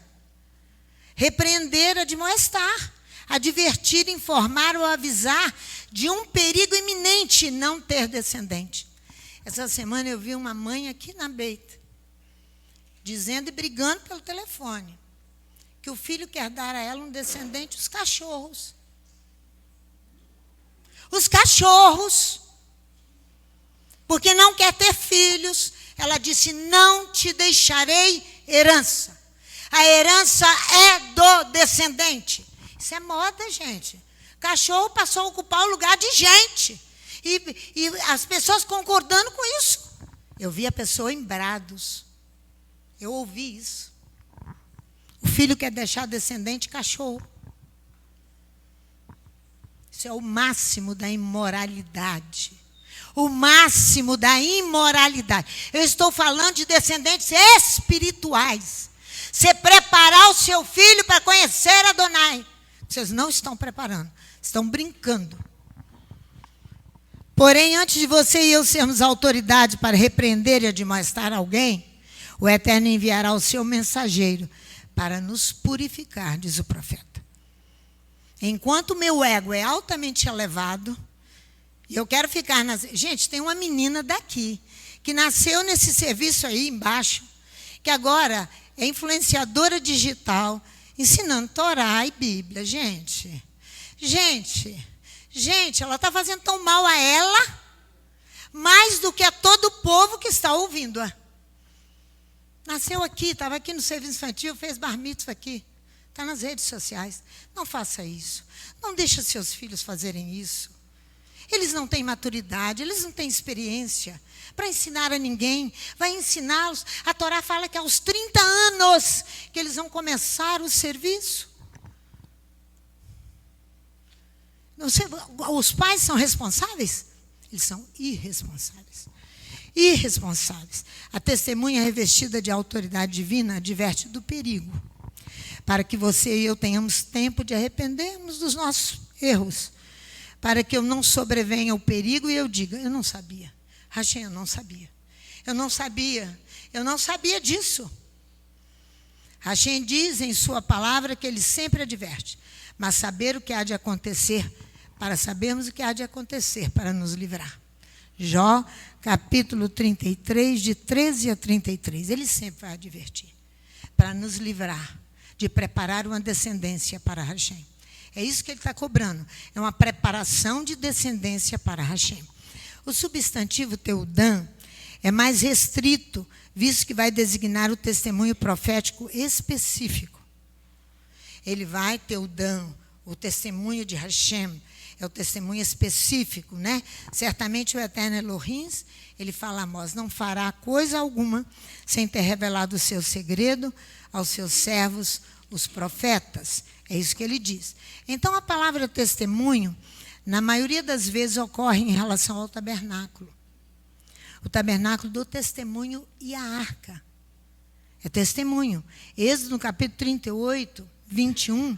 Repreender, admoestar. Advertir, informar ou avisar de um perigo iminente, não ter descendente. Essa semana eu vi uma mãe aqui na Beita, dizendo e brigando pelo telefone, que o filho quer dar a ela um descendente, os cachorros. Os cachorros. Porque não quer ter filhos. Ela disse: não te deixarei herança. A herança é do descendente. Isso é moda, gente. Cachorro passou a ocupar o lugar de gente. E as pessoas concordando com isso. Eu vi a pessoa em brados. Eu ouvi isso. O filho quer deixar descendente cachorro. Isso é o máximo da imoralidade. O máximo da imoralidade. Eu estou falando de descendentes espirituais. Você preparar o seu filho para conhecer Adonai. Vocês não estão preparando. Estão brincando. Porém, antes de você e eu sermos autoridade para repreender e admoestar alguém, o Eterno enviará o seu mensageiro para nos purificar, diz o profeta. Enquanto o meu ego é altamente elevado, e eu quero ficar nas... Gente, tem uma menina daqui, que nasceu nesse serviço aí embaixo, que agora é influenciadora digital, ensinando Torá e Bíblia. Gente, ela está fazendo tão mal a ela, mais do que a todo o povo que está ouvindo-a. Nasceu aqui, estava aqui no serviço infantil, fez bar mitzvah aqui. Está nas redes sociais. Não faça isso. Não deixe seus filhos fazerem isso. Eles não têm maturidade, eles não têm experiência para ensinar a ninguém. Vai ensiná-los. A Torá fala que aos 30 anos que eles vão começar o serviço. Os pais são responsáveis? Eles são irresponsáveis. Irresponsáveis. A testemunha revestida de autoridade divina adverte do perigo, para que você e eu tenhamos tempo de arrependermos dos nossos erros, para que eu não sobrevenha o perigo e eu diga: eu não sabia. Hashem, eu não sabia. Eu não sabia disso. Hashem diz em sua palavra que ele sempre adverte, mas saber o que há de acontecer, para sabermos o que há de acontecer, para nos livrar. Jó, capítulo 33, de 13 a 33. Ele sempre vai advertir, para nos livrar, de preparar uma descendência para Hashem. É isso que ele está cobrando. É uma preparação de descendência para Hashem. O substantivo teudã é mais restrito, visto que vai designar o testemunho profético específico. Ele vai, teudã, o testemunho de Hashem, é o testemunho específico, né? Certamente o Eterno Elohim, ele fala a Amós: não fará coisa alguma sem ter revelado o seu segredo aos seus servos, os profetas. É isso que ele diz. Então, a palavra testemunho, na maioria das vezes, ocorre em relação ao tabernáculo. O tabernáculo do testemunho e a arca. É testemunho. Êxodo, no capítulo 38, 21,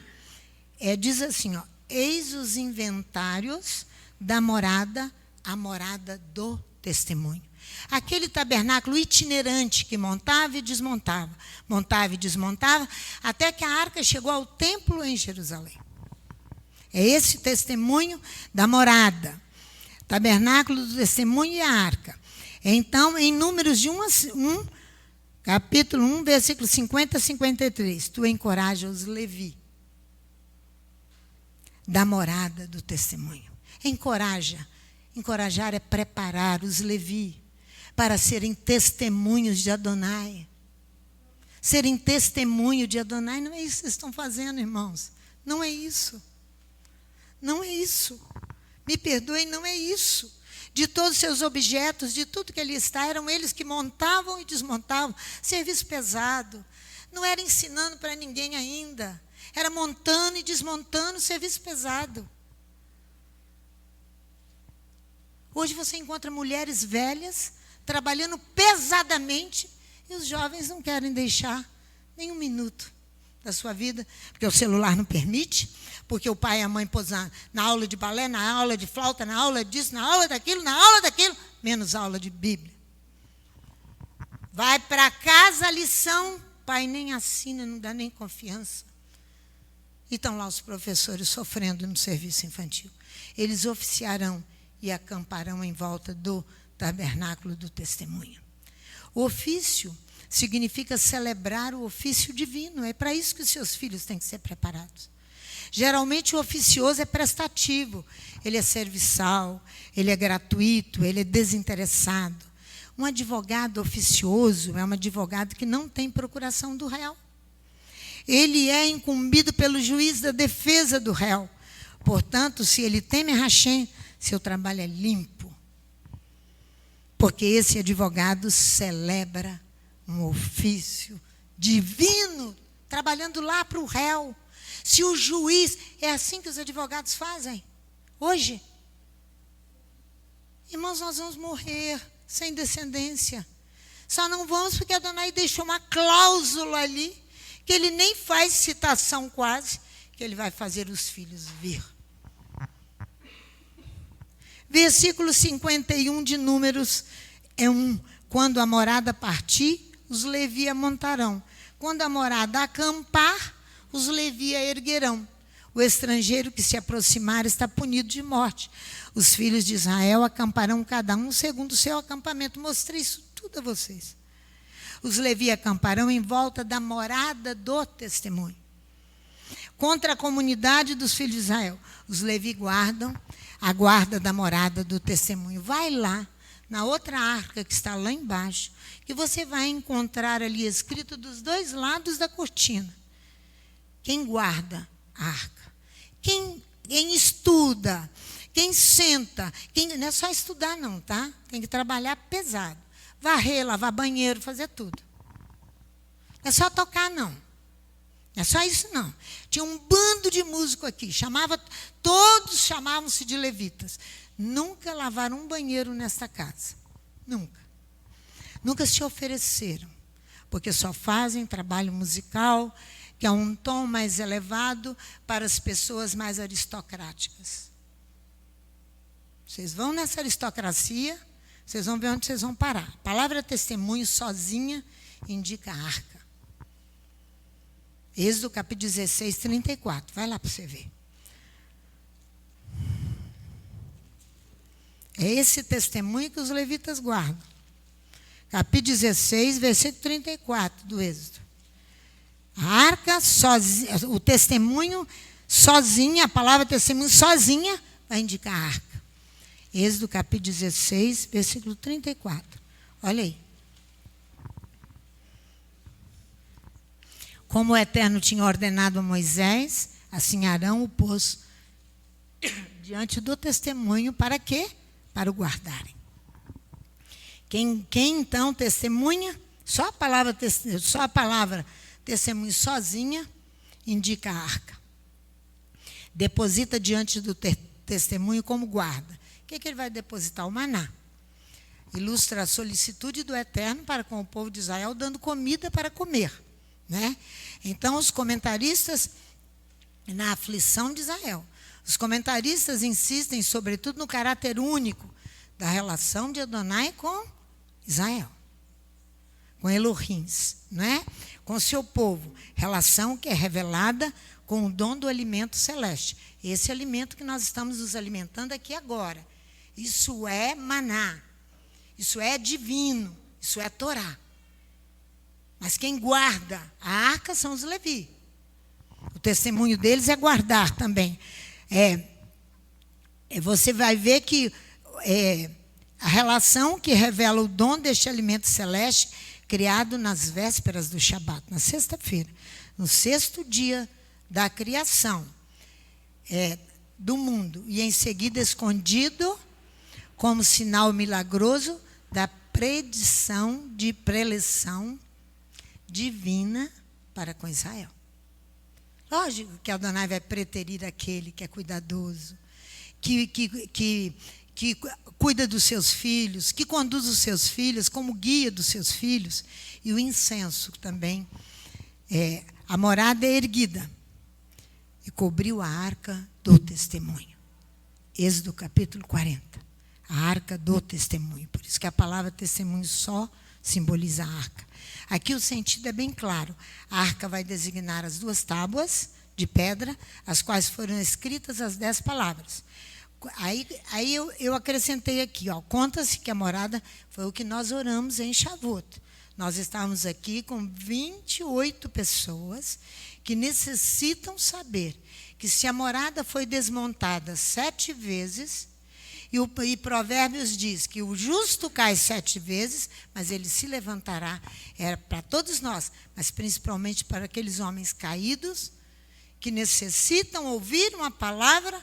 diz assim, ó: eis os inventários da morada, a morada do testemunho. Aquele tabernáculo itinerante que montava e desmontava, até que a arca chegou ao templo em Jerusalém. É esse testemunho da morada, tabernáculo do testemunho e a arca. Então, em Números de 1, capítulo 1, versículo 50 a 53, tu encorajas os Levi da morada do testemunho. Encorajar é preparar os Levi para serem testemunhos de Adonai. Serem testemunho de Adonai, não é isso que vocês estão fazendo, irmãos. Não é isso. Não é isso. Me perdoem, não é isso. De todos os seus objetos, de tudo que ali está, eram eles que montavam e desmontavam. Serviço pesado. Não era ensinando para ninguém ainda. Era montando e desmontando serviço pesado. Hoje você encontra mulheres velhas trabalhando pesadamente e os jovens não querem deixar nem um minuto da sua vida, porque o celular não permite, porque o pai e a mãe pôs na aula de balé, na aula de flauta, na aula disso, na aula daquilo, menos aula de Bíblia. Vai para casa a lição, pai nem assina, não dá nem confiança. E estão lá os professores sofrendo no serviço infantil. Eles oficiarão e acamparão em volta do tabernáculo do testemunho. O ofício significa celebrar o ofício divino. É para isso que os seus filhos têm que ser preparados. Geralmente o oficioso é prestativo, ele é serviçal, ele é gratuito, ele é desinteressado. Um advogado oficioso é um advogado que não tem procuração do réu. Ele é incumbido pelo juiz da defesa do réu. Portanto, se ele teme Hashem, seu trabalho é limpo. Porque esse advogado celebra um ofício divino, trabalhando lá para o réu. Se o juiz... É assim que os advogados fazem hoje. Irmãos, nós vamos morrer sem descendência. Só não vamos porque a Adonai deixou uma cláusula ali, que ele nem faz citação quase, que ele vai fazer os filhos vir. Versículo 51 de Números é quando a morada partir, os levi a montarão. Quando a morada acampar, os levi a erguerão. O estrangeiro que se aproximar está punido de morte. Os filhos de Israel acamparão cada um segundo o seu acampamento. Mostrei isso tudo a vocês. Os levi acamparão em volta da morada do testemunho. Contra a comunidade dos filhos de Israel, os levi guardam a guarda da morada do testemunho. Vai lá, na outra arca que está lá embaixo, que você vai encontrar ali escrito dos dois lados da cortina. Quem guarda a arca? Quem estuda? Quem senta? Não é só estudar não, tá? Tem que trabalhar pesado. Varrer, lavar banheiro, fazer tudo. Não é só tocar, não. Não é só isso, não. Tinha um bando de músico aqui. Todos chamavam-se de levitas. Nunca lavaram um banheiro nesta casa. Nunca. Nunca se ofereceram. Porque só fazem trabalho musical, que é um tom mais elevado para as pessoas mais aristocráticas. Vocês vão nessa aristocracia, vocês vão ver onde vocês vão parar. A palavra testemunho sozinha indica a arca. Êxodo capítulo 16, 34. Vai lá para você ver. É esse testemunho que os levitas guardam. Capítulo 16, versículo 34 do Êxodo. A arca sozinha, o testemunho sozinha, a palavra testemunho sozinha vai indicar a arca. Êxodo capítulo 16, versículo 34. Olha aí. Como o Eterno tinha ordenado a Moisés, assim Arão o pôs diante do testemunho. Para quê? Para o guardarem. Quem então testemunha? Só a palavra testemunho sozinha indica a arca. Deposita diante do testemunho como guarda. O que ele vai depositar? O maná. Ilustra a solicitude do Eterno para com o povo de Israel, dando comida para comer. Né? Então, os comentaristas, na aflição de Israel, os comentaristas insistem, sobretudo, no caráter único da relação de Adonai com Israel, com Elohim, né? Com seu povo. Relação que é revelada com o dom do alimento celeste. Esse alimento que nós estamos nos alimentando aqui agora. Isso é maná. Isso é divino. Isso é Torá. Mas quem guarda a arca são os levi. O testemunho deles é guardar também. Você vai ver que a relação que revela o dom deste alimento celeste, criado nas vésperas do Shabat, na sexta-feira, no sexto dia da criação do mundo, e em seguida escondido como sinal milagroso da predição de preleção divina para com Israel. Lógico que Adonai vai preterir aquele que é cuidadoso, que cuida dos seus filhos, que conduz os seus filhos como guia dos seus filhos, e o incenso também. A morada é erguida e cobriu a arca do testemunho. Êxodo capítulo 40. A arca do testemunho. Por isso que a palavra testemunho só simboliza a arca. Aqui o sentido é bem claro. A arca vai designar as 2 tábuas de pedra, as quais foram escritas as 10 palavras. Aí eu acrescentei aqui, conta-se que a morada foi o que nós oramos em Shavuot. Nós estávamos aqui com 28 pessoas que necessitam saber que se a morada foi desmontada 7 vezes, e Provérbios diz que o justo cai 7 vezes, mas ele se levantará. Era para todos nós, mas principalmente para aqueles homens caídos que necessitam ouvir uma palavra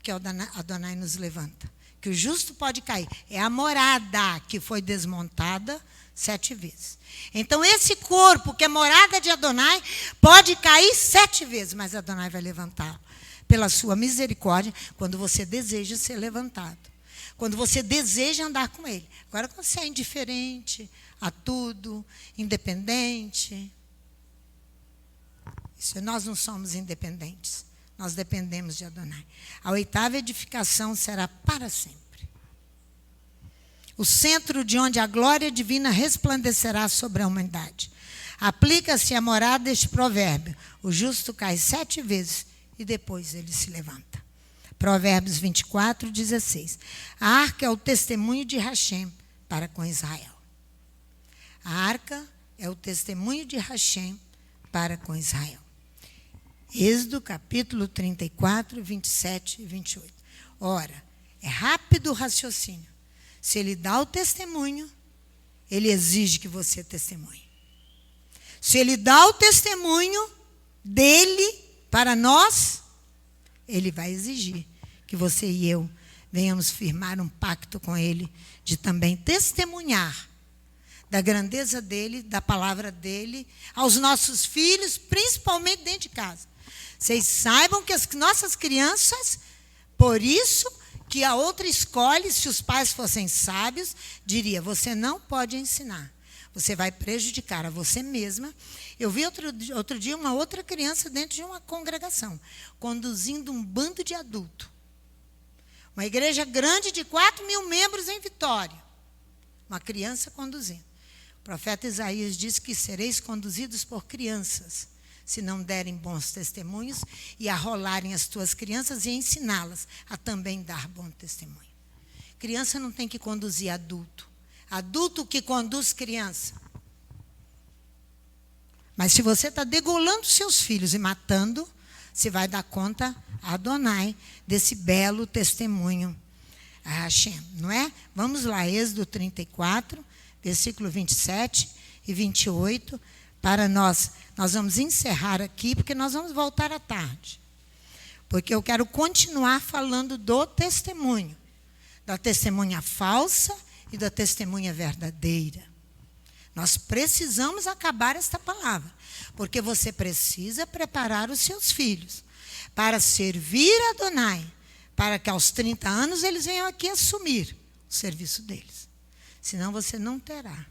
que Adonai nos levanta. Que o justo pode cair. É a morada que foi desmontada 7 vezes. Então, esse corpo, que é morada de Adonai, pode cair 7 vezes, mas Adonai vai levantá-lo. Pela sua misericórdia, quando você deseja ser levantado. Quando você deseja andar com Ele. Agora, quando você é indiferente a tudo, independente. Nós não somos independentes. Nós dependemos de Adonai. A 8ª edificação será para sempre. O centro de onde a glória divina resplandecerá sobre a humanidade. Aplica-se a morada deste provérbio. O justo cai 7 vezes e depois ele se levanta. Provérbios 24, 16. A arca é o testemunho de Hashem para com Israel. A arca é o testemunho de Hashem para com Israel. Êxodo capítulo 34, 27 e 28. Ora, é rápido o raciocínio. Se ele dá o testemunho, ele exige que você testemunhe. Se ele dá o testemunho dele para nós, ele vai exigir que você e eu venhamos firmar um pacto com ele de também testemunhar da grandeza dele, da palavra dele, aos nossos filhos, principalmente dentro de casa. Vocês saibam que as nossas crianças, por isso que a outra escolhe, se os pais fossem sábios, diria, você não pode ensinar. Você vai prejudicar a você mesma. Eu vi outro dia uma outra criança dentro de uma congregação, conduzindo um bando de adultos. Uma igreja grande de 4.000 membros em Vitória. Uma criança conduzindo. O profeta Isaías diz que sereis conduzidos por crianças, se não derem bons testemunhos e arrolarem as tuas crianças e ensiná-las a também dar bom testemunho. Criança não tem que conduzir adulto. Adulto que conduz criança. Mas se você está degolando seus filhos e matando, você vai dar conta a Adonai desse belo testemunho a Hashem, não é? Vamos lá, Êxodo 34, versículo 27 e 28, para nós vamos encerrar aqui, porque nós vamos voltar à tarde. Porque eu quero continuar falando do testemunho, da testemunha falsa e da testemunha verdadeira. Nós precisamos acabar esta palavra, porque você precisa preparar os seus filhos para servir a Adonai, para que aos 30 anos eles venham aqui assumir o serviço deles. Senão você não terá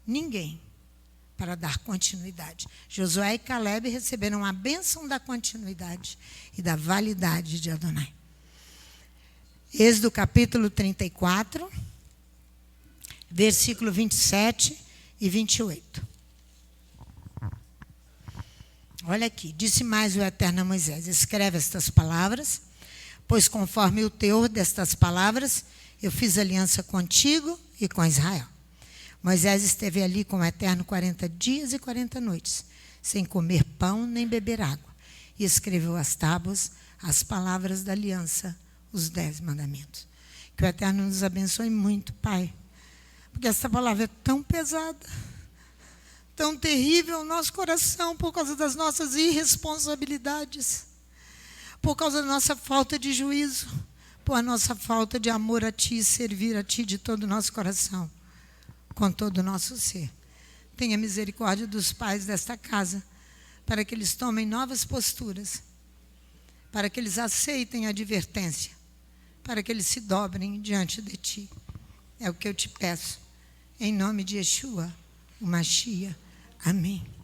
ninguém para dar continuidade. Josué e Caleb receberam a bênção da continuidade e da validade de Adonai. Êxodo capítulo 34, versículo 27 e 28. Olha aqui, disse mais o Eterno a Moisés, escreve estas palavras, pois conforme o teor destas palavras, eu fiz aliança contigo e com Israel. Moisés esteve ali com o Eterno 40 dias e 40 noites, sem comer pão nem beber água, e escreveu as tábuas, as palavras da aliança, os 10 mandamentos. Que o Eterno nos abençoe muito, Pai, porque essa palavra é tão pesada, tão terrível o nosso coração por causa das nossas irresponsabilidades, por causa da nossa falta de juízo, por a nossa falta de amor a Ti, servir a Ti de todo o nosso coração, com todo o nosso ser. Tenha misericórdia dos pais desta casa, para que eles tomem novas posturas, para que eles aceitem a advertência, para que eles se dobrem diante de Ti. É o que eu te peço, em nome de Yeshua, o Mashiach. Amém.